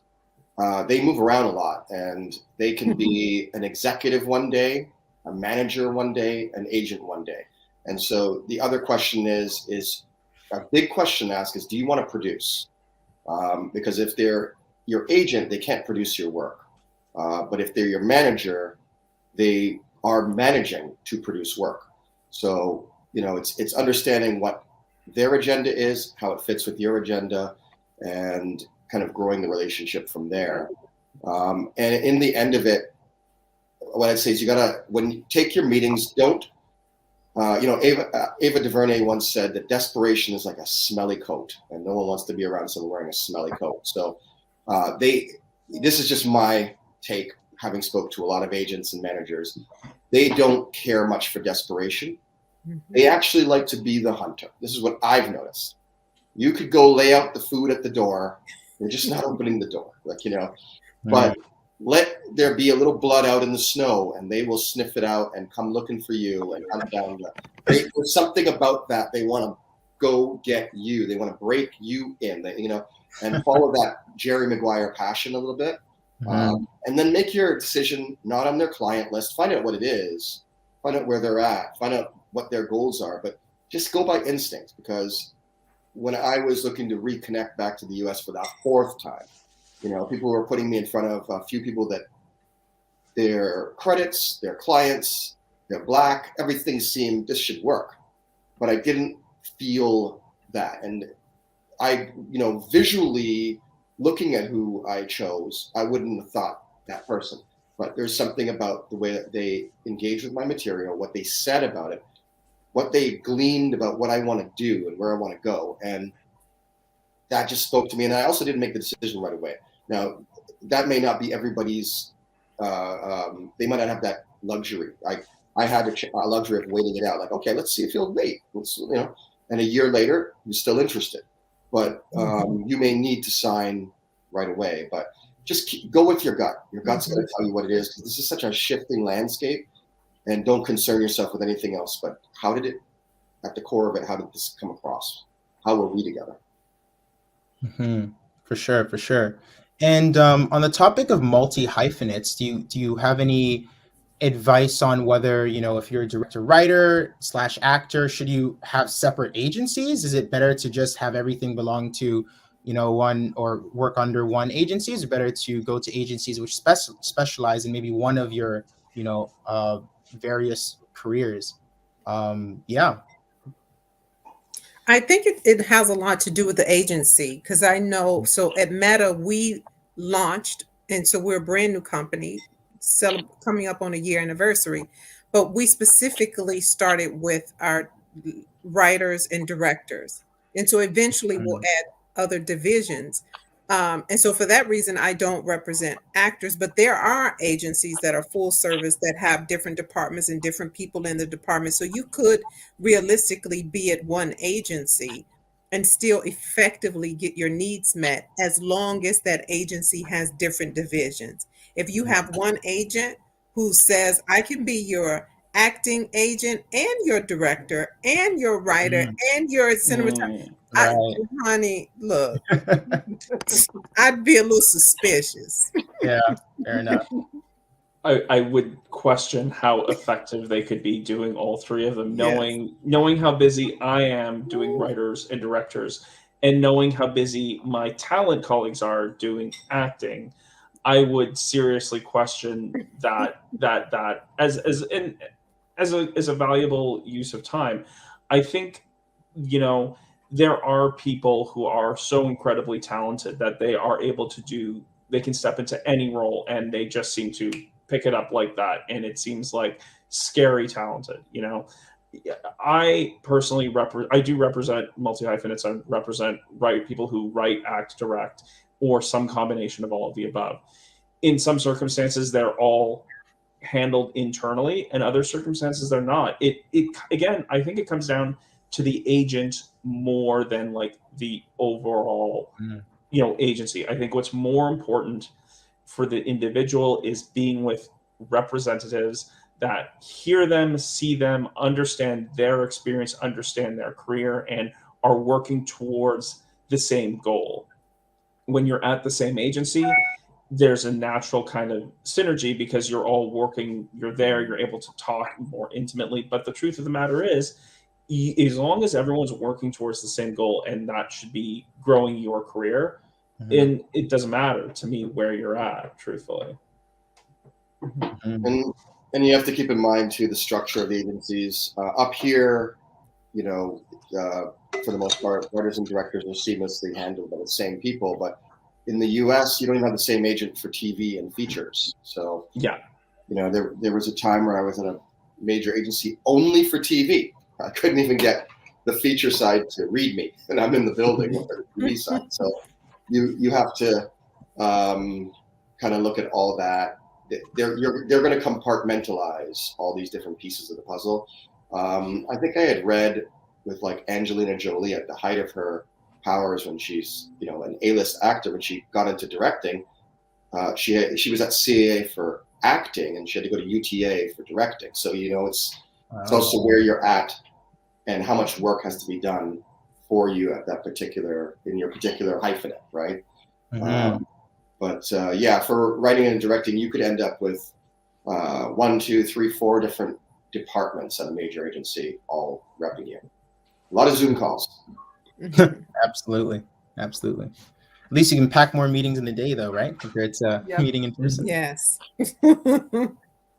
they move around a lot, and they can be an executive one day, a manager one day, an agent one day. And so the other question is a big question to ask is, do you want to produce? Because if they're your agent, they can't produce your work. But if they're your manager, they are managing to produce work. So, it's understanding what their agenda is, how it fits with your agenda, and kind of growing the relationship from there. And in the end of it, what I'd say is when you take your meetings, don't, Ava DuVernay once said that desperation is like a smelly coat, and no one wants to be around someone wearing a smelly coat. So this is just my take, having spoke to a lot of agents and managers. They don't care much for desperation. They actually like to be the hunter. This is what I've noticed. You could go lay out the food at the door. They're just not opening the door, but let there be a little blood out in the snow, and they will sniff it out and come looking for you and hunt down. There's something about that. They want to go get you. They want to break you in, and follow that Jerry Maguire passion a little bit. And then make your decision not on their client list. Find out what it is. Find out where they're at. Find out what their goals are, but just go by instinct. Because when I was looking to reconnect back to the US for the fourth time, people were putting me in front of a few people that their credits, their clients, they're Black, everything seemed this should work, but I didn't feel that. And I, visually looking at who I chose, I wouldn't have thought that person. But there's something about the way that they engage with my material, what they said about it, what they gleaned about what I want to do and where I want to go. And that just spoke to me. And I also didn't make the decision right away. Now, that may not be everybody's, they might not have that luxury. I had a luxury of waiting it out. Like, okay, let's see if he'll wait. And a year later, you're still interested. But you may need to sign right away. But just go with your gut. Your gut's going to tell you what it is, because this is such a shifting landscape. And don't concern yourself with anything else. But at the core of it, how did this come across? How were we together?
For sure. And on the topic of multi-hyphenates, do you have any advice on whether, if you're a director writer slash actor, should you have separate agencies? Is it better to just have everything belong to, one, or work under one agency? Is it better to go to agencies which specialize in maybe one of your, various careers? Yeah.
I think it has a lot to do with the agency, because I know, so at Meta, we launched, and so we're a brand new company, coming up on a year anniversary, but we specifically started with our writers and directors. And so eventually we'll add other divisions. And so for that reason, I don't represent actors, but there are agencies that are full service that have different departments and different people in the department. So you could realistically be at one agency and still effectively get your needs met, as long as that agency has different divisions. If you have one agent who says, I can be your acting agent and your director and your writer and your cinematographer, honey, look, I'd be a little suspicious.
Yeah, fair enough.
I would question how effective they could be doing all three of them, knowing how busy I am doing writers and directors, and knowing how busy my talent colleagues are doing acting. I would seriously question that as a valuable use of time. I think, there are people who are so incredibly talented that they are able to they can step into any role and they just seem to pick it up like that. And it seems like scary talented, I personally I do represent multi-hyphenates. I represent people who write, act, direct, or some combination of all of the above. In some circumstances, they're all handled internally, and other circumstances they're not. It again, I think it comes down to the agent more than like the overall agency. I think what's more important for the individual is being with representatives that hear them, see them, understand their experience, understand their career, and are working towards the same goal. When you're at the same agency, there's a natural kind of synergy because you're all working, you're there, you're able to talk more intimately. But the truth of the matter is, as long as everyone's working towards the same goal, and that should be growing your career, and it doesn't matter to me where you're at, truthfully.
And you have to keep in mind too the structure of the agencies. Up here, for the most part, writers and directors are seamlessly handled by the same people. But in the U.S., you don't even have the same agent for TV and features. So there was a time where I was at a major agency only for TV. I couldn't even get the feature side to read me, and I'm in the building with the TV side. So you have to kind of look at all that. They're going to compartmentalize all these different pieces of the puzzle. I think I had read with like Angelina Jolie at the height of her powers when she's an A-list actor, when she got into directing, she was at CAA for acting and she had to go to UTA for directing. So it's also where you're at and how much work has to be done for you at in your particular hyphenate, right? But for writing and directing, you could end up with 1, 2, 3, 4 different departments at a major agency all repping you. A lot of Zoom calls.
Absolutely. At least you can pack more meetings in the day, though, right? Compared to meeting in person.
Yes.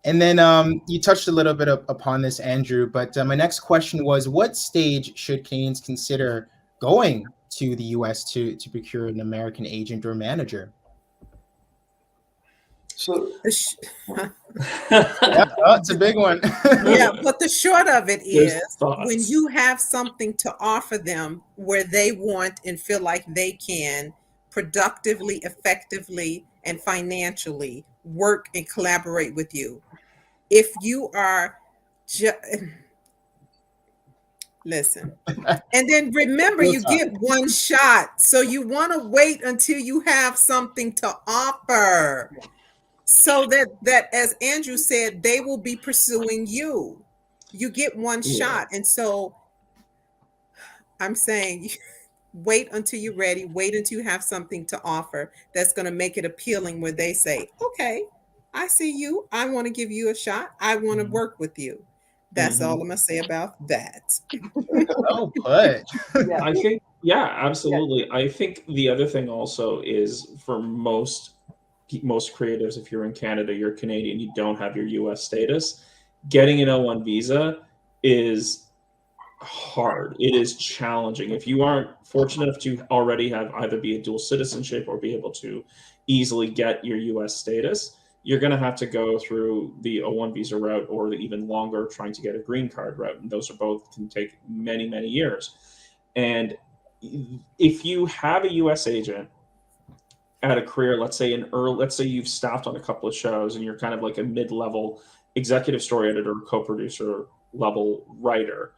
And then you touched a little bit upon this, Andrew, but my next question was, what stage should Canadians consider going to the U.S. to procure an American agent or manager?
So
it's a big one.
But the short of it is, when you have something to offer them where they want and feel like they can productively, effectively, and financially work and collaborate with you. If you are listen, and then remember, you get one shot, so you want to wait until you have something to offer, so that as Andrew said, they will be pursuing you. You get one shot, and so I'm saying wait until you're ready, wait until you have something to offer that's going to make it appealing where they say, okay, I see you. I want to give you a shot. I want to work with you. That's all I'm going to say about that.
Oh, put.
Yeah.
I think, yeah, absolutely. I think the other thing also is for most creatives, if you're in Canada, you're Canadian, you don't have your US status, getting an O1 visa is hard. It is challenging. If you aren't fortunate enough to already have either be a dual citizenship or be able to easily get your US status, you're going to have to go through the O1 visa route or the even longer trying to get a green card route. And those are both can take many, many years. And if you have a US agent at a career, let's say you've staffed on a couple of shows and you're kind of like a mid-level executive story editor, co-producer level writer,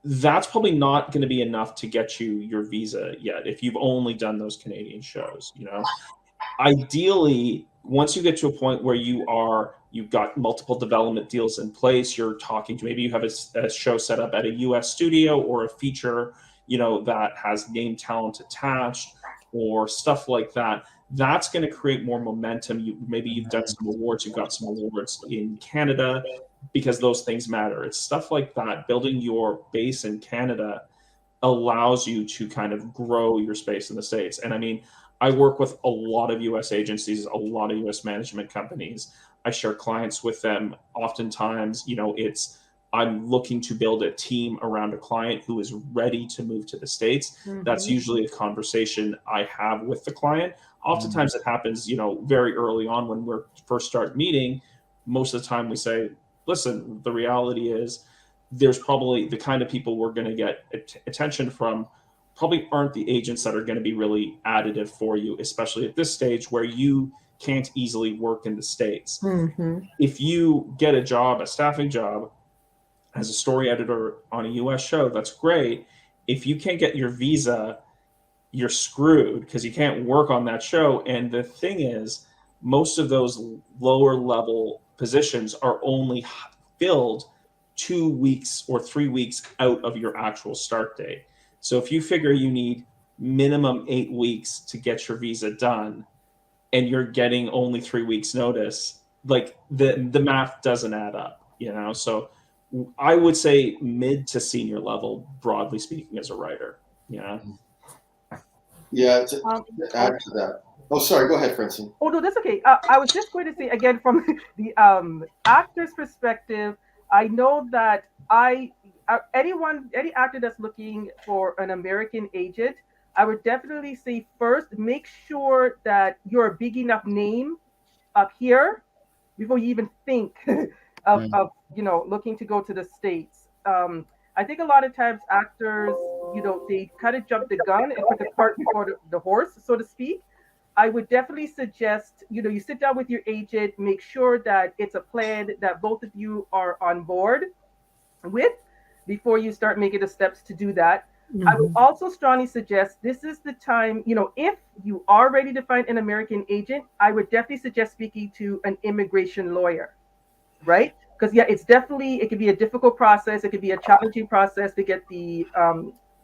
that's probably not going to be enough to get you your visa yet if you've only done those Canadian shows. Ideally, once you get to a point where you've got multiple development deals in place, you're talking to, maybe you have a show set up at a US studio or a feature that has name talent attached or stuff like that. That's going to create more momentum. Maybe you've done some awards, you've got some awards in Canada, because those things matter. It's stuff like that. Building your base in Canada allows you to kind of grow your space in the States. And I mean, I work with a lot of US agencies, a lot of US management companies. I share clients with them. Oftentimes, I'm looking to build a team around a client who is ready to move to the States.
Mhm.
That's usually a conversation I have with the client. Oftentimes it happens, very early on when we're first start meeting. Most of the time we say, listen, the reality is there's probably the kind of people we're going to get attention from probably aren't the agents that are going to be really additive for you, especially at this stage where you can't easily work in the States.
Mm-hmm.
If you get a staffing job as a story editor on a US show, that's great. If you can't get your visa, you're screwed because you can't work on that show. And the thing is, most of those lower level positions are only filled 2 weeks or 3 weeks out of your actual start date. So if you figure you need minimum 8 weeks to get your visa done and you're getting only 3 weeks notice, like the math doesn't add up, So I would say mid to senior level, broadly speaking, as a writer.
Yeah, to add to that. Oh, sorry. Go ahead, Francine.
Oh no, that's okay. I was just going to say again from the actor's perspective. I know that any actor that's looking for an American agent, I would definitely say first make sure that you're a big enough name up here before you even think of looking to go to the States. I think a lot of times actors, they kind of jump the gun and put the cart before the horse, so to speak. I would definitely suggest, you sit down with your agent, make sure that it's a plan that both of you are on board with before you start making the steps to do that. Mm-hmm. I would also strongly suggest this is the time, if you are ready to find an American agent, I would definitely suggest speaking to an immigration lawyer, right? Because it can be a difficult process. It could be a challenging process to get the,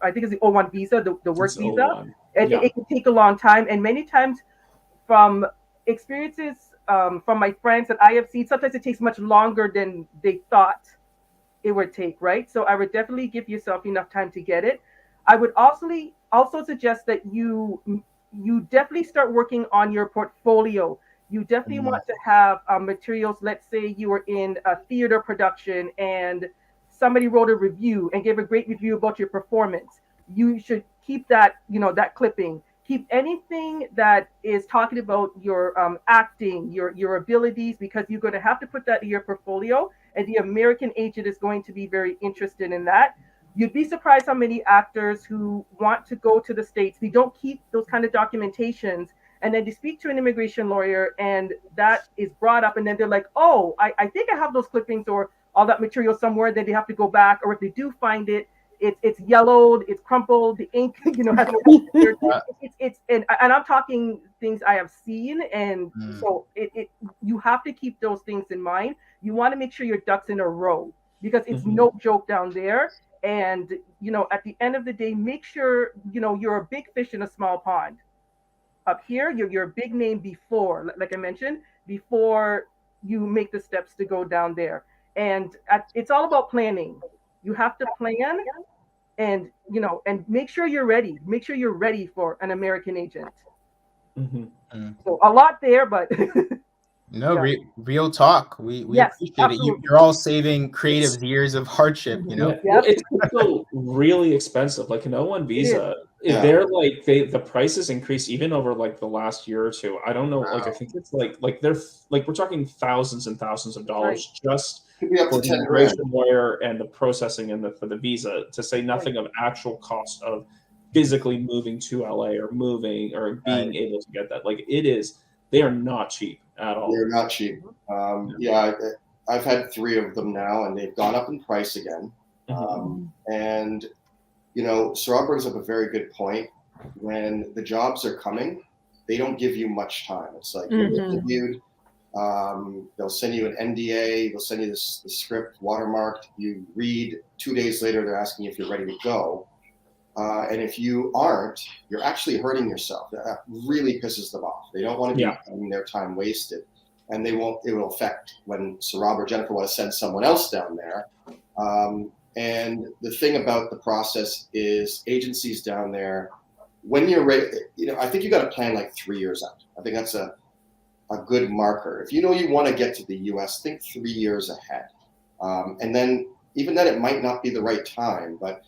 I think it's the O1 visa, the work visa.
O1.
And it can take a long time. And many times from experiences from my friends that I have seen, sometimes it takes much longer than they thought it would take, right? So I would definitely give yourself enough time to get it. I would also suggest that you definitely start working on your portfolio. You definitely want to have materials. Let's say you were in a theater production and somebody wrote a review and gave a great review about your performance. You should keep that, that clipping. Keep anything that is talking about your acting, your abilities, because you're going to have to put that in your portfolio. And the American agent is going to be very interested in that. You'd be surprised how many actors who want to go to the States, they don't keep those kind of documentations. And then they speak to an immigration lawyer and that is brought up. And then they're like, oh, I think I have those clippings or all that material somewhere. Then they have to go back. Or if they do find it, it's yellowed, it's crumpled, the ink, has and I'm talking things I have seen. And so you have to keep those things in mind. You want to make sure your ducks in a row because it's no joke down there. And, at the end of the day, make sure, you're a big fish in a small pond. Up here, you're a big name before, like I mentioned, before you make the steps to go down there. And it's all about planning. You have to plan and, and make sure you're ready. Make sure you're ready for an American agent.
Mm-hmm.
So a lot there, but
No,
yeah.
real talk. We
Yes,
appreciate it.
absolutely.
You're all saving creatives years of hardship, you know?
Yeah.
Yep.
Well, it's also really expensive. Like an O1 visa,
Yeah.
they're like the prices increase even over like the last year or two. I don't know. Like I think it's like they're like we're talking thousands and thousands of dollars just
Could be up
for
to
the
10 grand.
immigration lawyer and the processing and for the visa, to say nothing of actual cost of physically moving to LA or moving or being able to get that. Like they are not cheap at all.
They're not cheap. Yeah, I've had 3 of them now, and they've gone up in price again. And Saurabh brings up a very good point. When the jobs are coming, they don't give you much time. It's like you're interviewed. They'll send you an NDA. They'll send you the script watermarked. You read. 2 days later, they're asking you if you're ready to go. And if you aren't, you're actually hurting yourself. That really pisses them off. They don't want to be having their time wasted. And it will affect when Saurabh or Jennifer want to send someone else down there. And the thing about the process is agencies down there, when you're ready, I think you got to plan like 3 years out. I think that's a good marker. If you want to get to the US, think 3 years ahead. And then even then it might not be the right time, but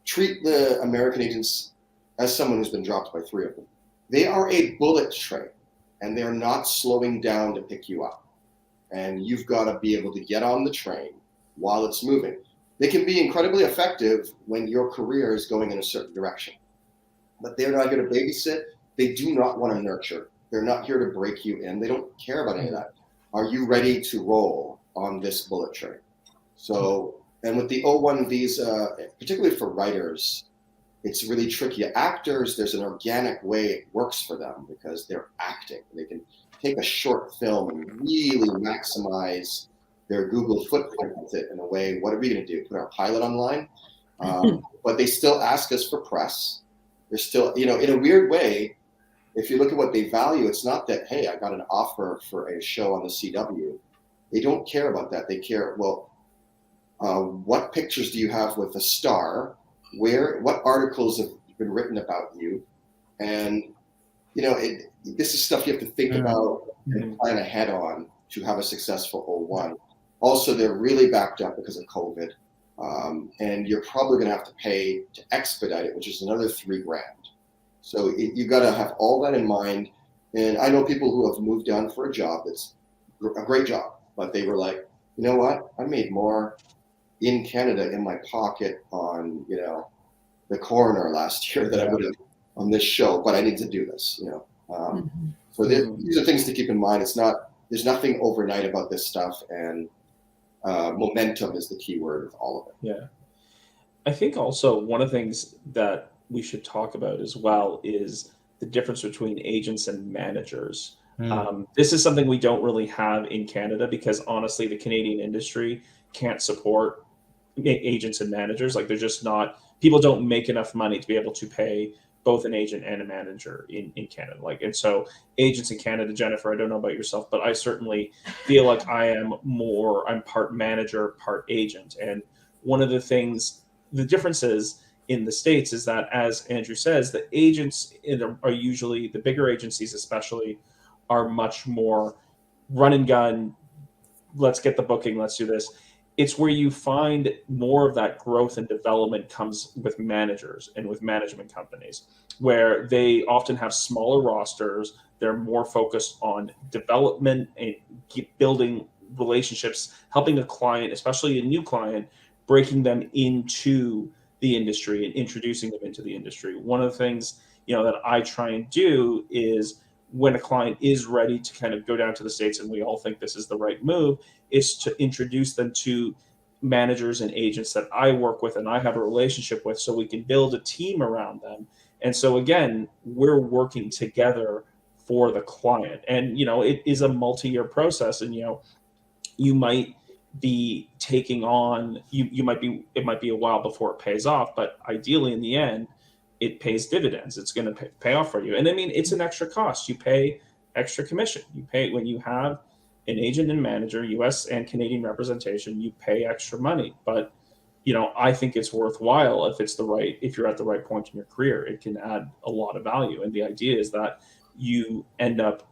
treat the American agents as someone who's been dropped by 3 of them. They are a bullet train, and they're not slowing down to pick you up. And you've got to be able to get on the train while it's moving. They can be incredibly effective when your career is going in a certain direction. But they're not here to babysit. They do not want to nurture. They're not here to break you in. They don't care about any of that. Are you ready to roll on this bullet train? So, and with the O1 visa, particularly for writers, it's really tricky. Actors, there's an organic way it works for them because they're acting. They can take a short film and really maximize their Google footprint with it in a way. What are we going to do? Put our pilot online? But they still ask us for press. They're still, in a weird way, if you look at what they value, it's not that, hey, I got an offer for a show on the CW. They don't care about that. They care, well, what pictures do you have with a star? What articles have been written about you? And, this is stuff you have to think about and plan ahead on to have a successful O1. Also, they're really backed up because of COVID. And you're probably going to have to pay to expedite it, which is another $3 grand. So you got to have all that in mind. And I know people who have moved down for a job that's a great job, but they were like, you know what? I made more in Canada in my pocket on, the coroner last year than I would have on this show, but I need to do this, So these are things to keep in mind. There's nothing overnight about this stuff, and momentum is the key word with all of it.
Yeah. I think also one of the things that we should talk about as well is the difference between agents and managers. This is something we don't really have in Canada because honestly, the Canadian industry can't support agents and managers. Like they're just not, people don't make enough money to be able to pay both an agent and a manager in Canada. And so agents in Canada, Jennifer, I don't know about yourself, but I certainly feel like I'm part manager, part agent. And one of the things, the differences in the States is that, as Andrew says, the agents are usually, the bigger agencies especially, are much more run and gun. Let's get the booking. Let's do this. It's where you find more of that growth and development comes with managers and with management companies, where they often have smaller rosters. They're more focused on development and building relationships, helping a client, especially a new client, breaking them into the industry and introducing them into the industry. One of the things, that I try and do is when a client is ready to kind of go down to the States and we all think this is the right move, is to introduce them to managers and agents that I work with and I have a relationship with, so we can build a team around them. And so again, we're working together for the client. And, it is a multi-year process. And, you might be taking on, it might be a while before it pays off, but ideally in the end, it pays dividends. It's going to pay off for you. And I mean, it's an extra cost. You pay extra commission. You pay when you have an agent and manager, US and Canadian representation, you pay extra money. But, I think it's worthwhile if you're at the right point in your career. It can add a lot of value. And the idea is that you end up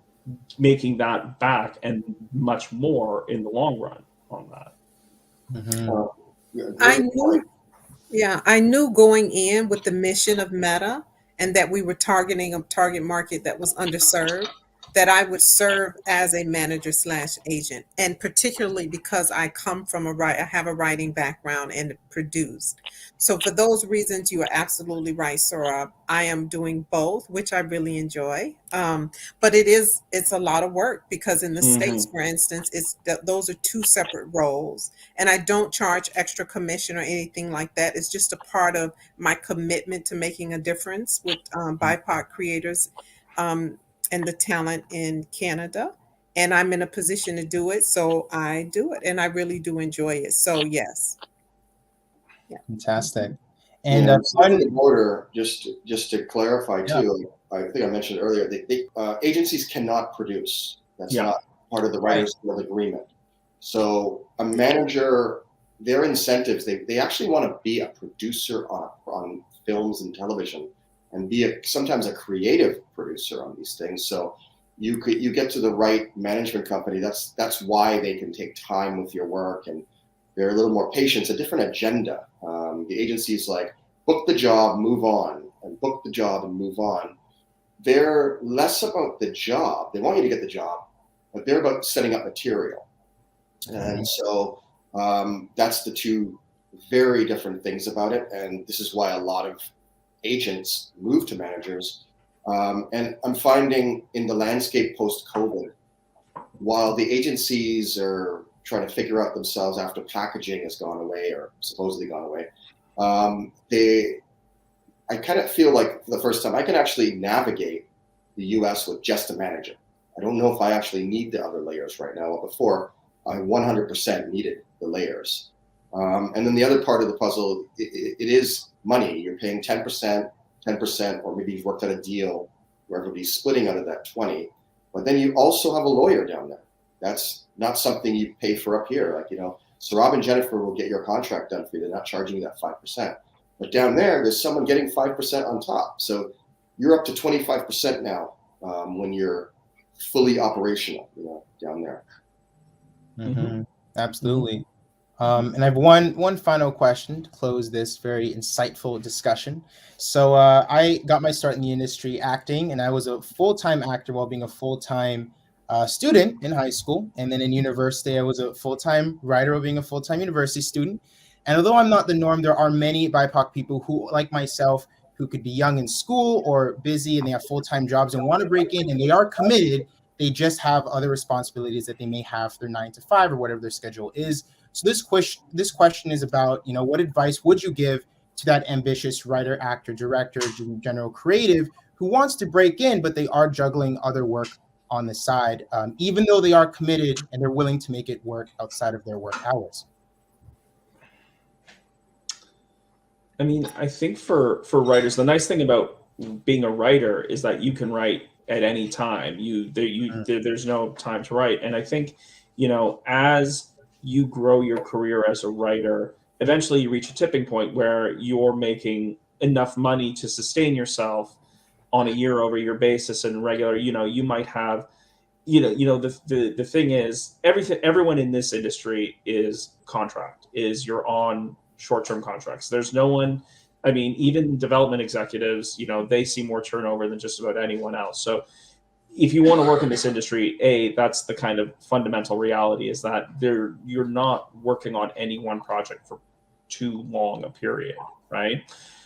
making that back and much more in the long run on that.
I knew going in with the mission of Meta and that we were targeting a target market that was underserved, that I would serve as a manager / agent. And particularly because I come from I have a writing background and produced. So for those reasons, you are absolutely right, Saurabh. I am doing both, which I really enjoy. But it's a lot of work because in the States, for instance, those are two separate roles. And I don't charge extra commission or anything like that. It's just a part of my commitment to making a difference with BIPOC creators and the talent in Canada. And I'm in a position to do it. So I do it. And I really do enjoy it. So yes.
Yeah. Fantastic. And
on the border, just to clarify too, I think I mentioned earlier, agencies cannot produce. That's not part of the Writers Guild agreement. So a manager, their incentives, they actually want to be a producer on films and television, and be sometimes a creative producer on these things. So you get to the right management company. That's why they can take time with your work, and they're a little more patient. It's a different agenda. The agency's like, book the job, move on, and book the job and move on. They're less about the job. They want you to get the job, but they're about setting up material. And so that's the two very different things about it. And this is why a lot of agents move to managers. And I'm finding in the landscape post-COVID, while the agencies are trying to figure out themselves after packaging has gone away or supposedly gone away, I kind of feel like for the first time I can actually navigate the US with just a manager. I don't know if I actually need the other layers right now. Before, I 100% needed the layers. And then the other part of the puzzle, it is money. You're paying 10%, or maybe you've worked out a deal where everybody's splitting out of that 20. But then you also have a lawyer down there. That's not something you pay for up here. Like, Saurabh and Jennifer will get your contract done for you. They're not charging you that 5%. But down there's someone getting 5% on top. So you're up to 25% now when you're fully operational, down there.
Absolutely. And I have one final question to close this very insightful discussion. So I got my start in the industry acting, and I was a full-time actor while being a full-time student in high school. And then in university, I was a full-time writer while being a full-time university student. And although I'm not the norm, there are many BIPOC people who, like myself, who could be young in school or busy and they have full-time jobs and want to break in, and they are committed. They just have other responsibilities that they may have for their 9 to 5 or whatever their schedule is. So this question is about, what advice would you give to that ambitious writer, actor, director, general creative who wants to break in, but they are juggling other work on the side, even though they are committed and they're willing to make it work outside of their work hours?
I mean, I think for writers, the nice thing about being a writer is that you can write at any time. There's no time to write. And I think, as you grow your career as a writer, eventually you reach a tipping point where you're making enough money to sustain yourself on a year-over-year basis and regular. You might have, the thing is, everyone in this industry you're on short-term contracts. There's no one. I mean, even development executives, they see more turnover than just about anyone else. So if you want to work in this industry, that's the kind of fundamental reality, is that you're not working on any one project for too long a period, right?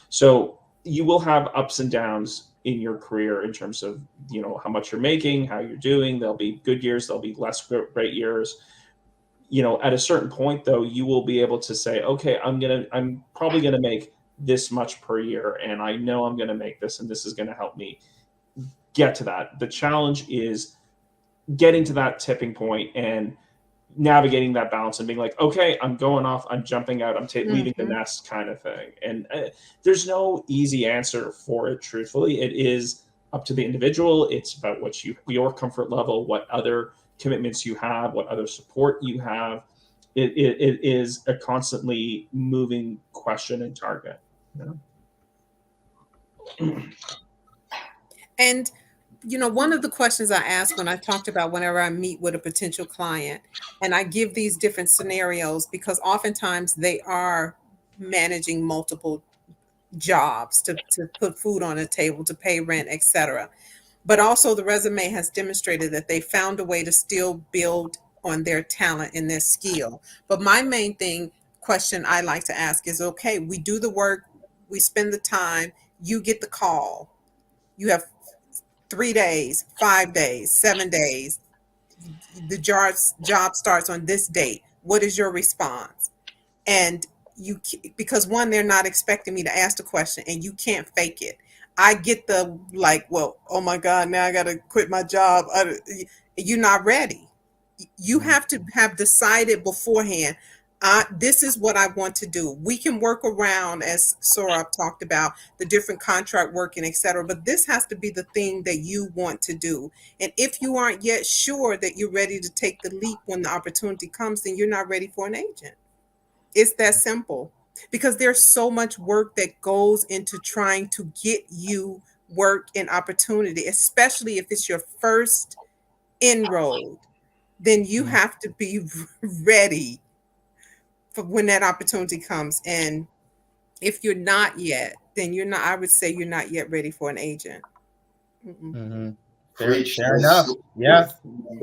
So you will have ups and downs in your career in terms of, how much you're making, how you're doing. There'll be good years, there'll be less great years. At a certain point, though, you will be able to say, okay, I'm probably going to make this much per year, and I know I'm going to make this, and this is going to help me get to that. The challenge is getting to that tipping point and navigating that balance and being like, okay, I'm going off, I'm jumping out, I'm leaving the nest kind of thing. And there's no easy answer for it, truthfully. It is up to the individual. It's about what your comfort level, what other commitments you have, what other support you have. It is a constantly moving question and target.
And one of the questions I ask when I talked about whenever I meet with a potential client, and I give these different scenarios because oftentimes they are managing multiple jobs to put food on the table, to pay rent, etc. But also the resume has demonstrated that they found a way to still build on their talent and their skill. But my main question I like to ask is, okay, we do the work, we spend the time, you get the call. You have 3 days, 5 days, 7 days. The job starts on this date. What is your response? And because one, they're not expecting me to ask the question, and you can't fake it. I get the well, oh my God, now I got to quit my job. You're not ready. You have to have decided beforehand, this is what I want to do. We can work around, as Saurabh talked about, the different contract work and etc. But this has to be the thing that you want to do. And if you aren't yet sure that you're ready to take the leap when the opportunity comes, then you're not ready for an agent. It's that simple, because there's so much work that goes into trying to get you work and opportunity, especially if it's your first inroad. Then you have to be ready for when that opportunity comes. And if you're not yet, then you're not, I would say you're not yet ready for an agent.
Fair enough. Yeah.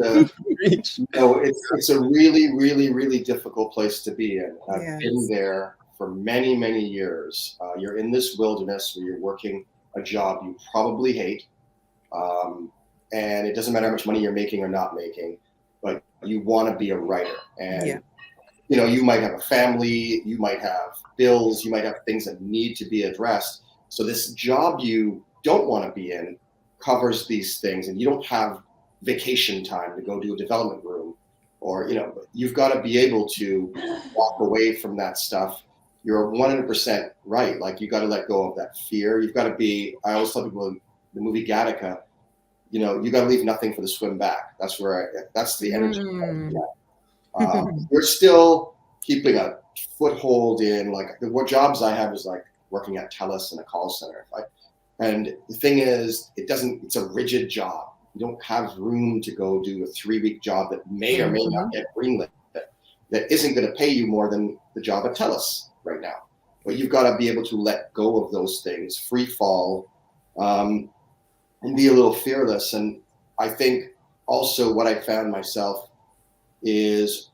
It's a really, really, really difficult place to be in. I've been there for many, many years. You're in this wilderness where you're working a job you probably hate. And it doesn't matter how much money you're making or not making, but you want to be a writer. And, you might have a family, you might have bills, you might have things that need to be addressed. So this job you don't want to be in covers these things, and you don't have vacation time to go to a development room, or you've got to be able to walk away from that stuff. You're 100% right. Like, you got to let go of that fear. You've got to be. I always tell people in the movie Gattaca, you got to leave nothing for the swim back. That's that's the energy. We're still keeping a foothold in what jobs I have is like working at TELUS in a call center. And the thing is, it's a rigid job. You don't have room to go do a 3-week job that may or may not get greenlit, that isn't going to pay you more than the job at TELUS right now. But you've got to be able to let go of those things, free fall, and be a little fearless. And I think also what I found myself is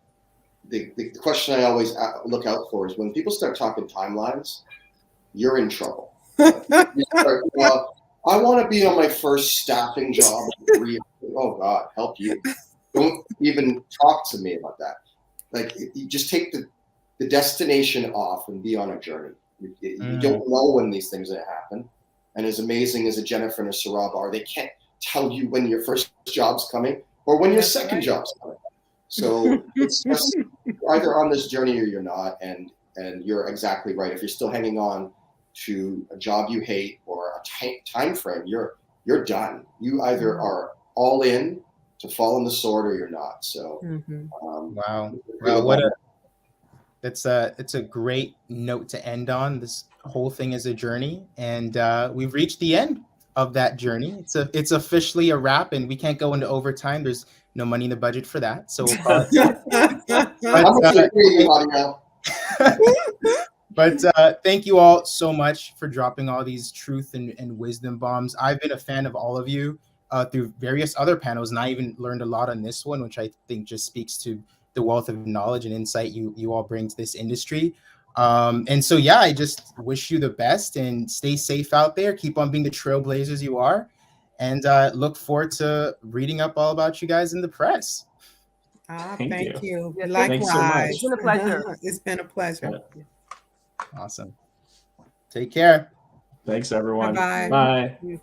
the question I always look out for is when people start talking timelines, you're in trouble. I want to be on my first staffing job. Oh God, help you. Don't even talk to me about that. You just take the destination off and be on a journey. You don't know when these things are going to happen. And as amazing as a Jennifer and a Saurabh are, they can't tell you when your first job's coming or when your second job's coming. So it's just either on this journey or you're not. And you're exactly right. If you're still hanging on to a job you hate or a time frame, you're done. You either are all in to fall on the sword or you're not. So
wow, what it's a great note to end on. This whole thing is a journey, and we've reached the end of that journey. It's officially a wrap, and we can't go into overtime. There's no money in the budget for that. So But thank you all so much for dropping all these truth and wisdom bombs. I've been a fan of all of you through various other panels, and I even learned a lot on this one, which I think just speaks to the wealth of knowledge and insight you all bring to this industry. And so, I just wish you the best and stay safe out there. Keep on being the trailblazers you are, and look forward to reading up all about you guys in the press.
Thank you.
Yeah,
Likewise.
So much.
It's been a pleasure.
It's been a pleasure.
Awesome. Take care.
Thanks, everyone.
Bye-bye.
Bye.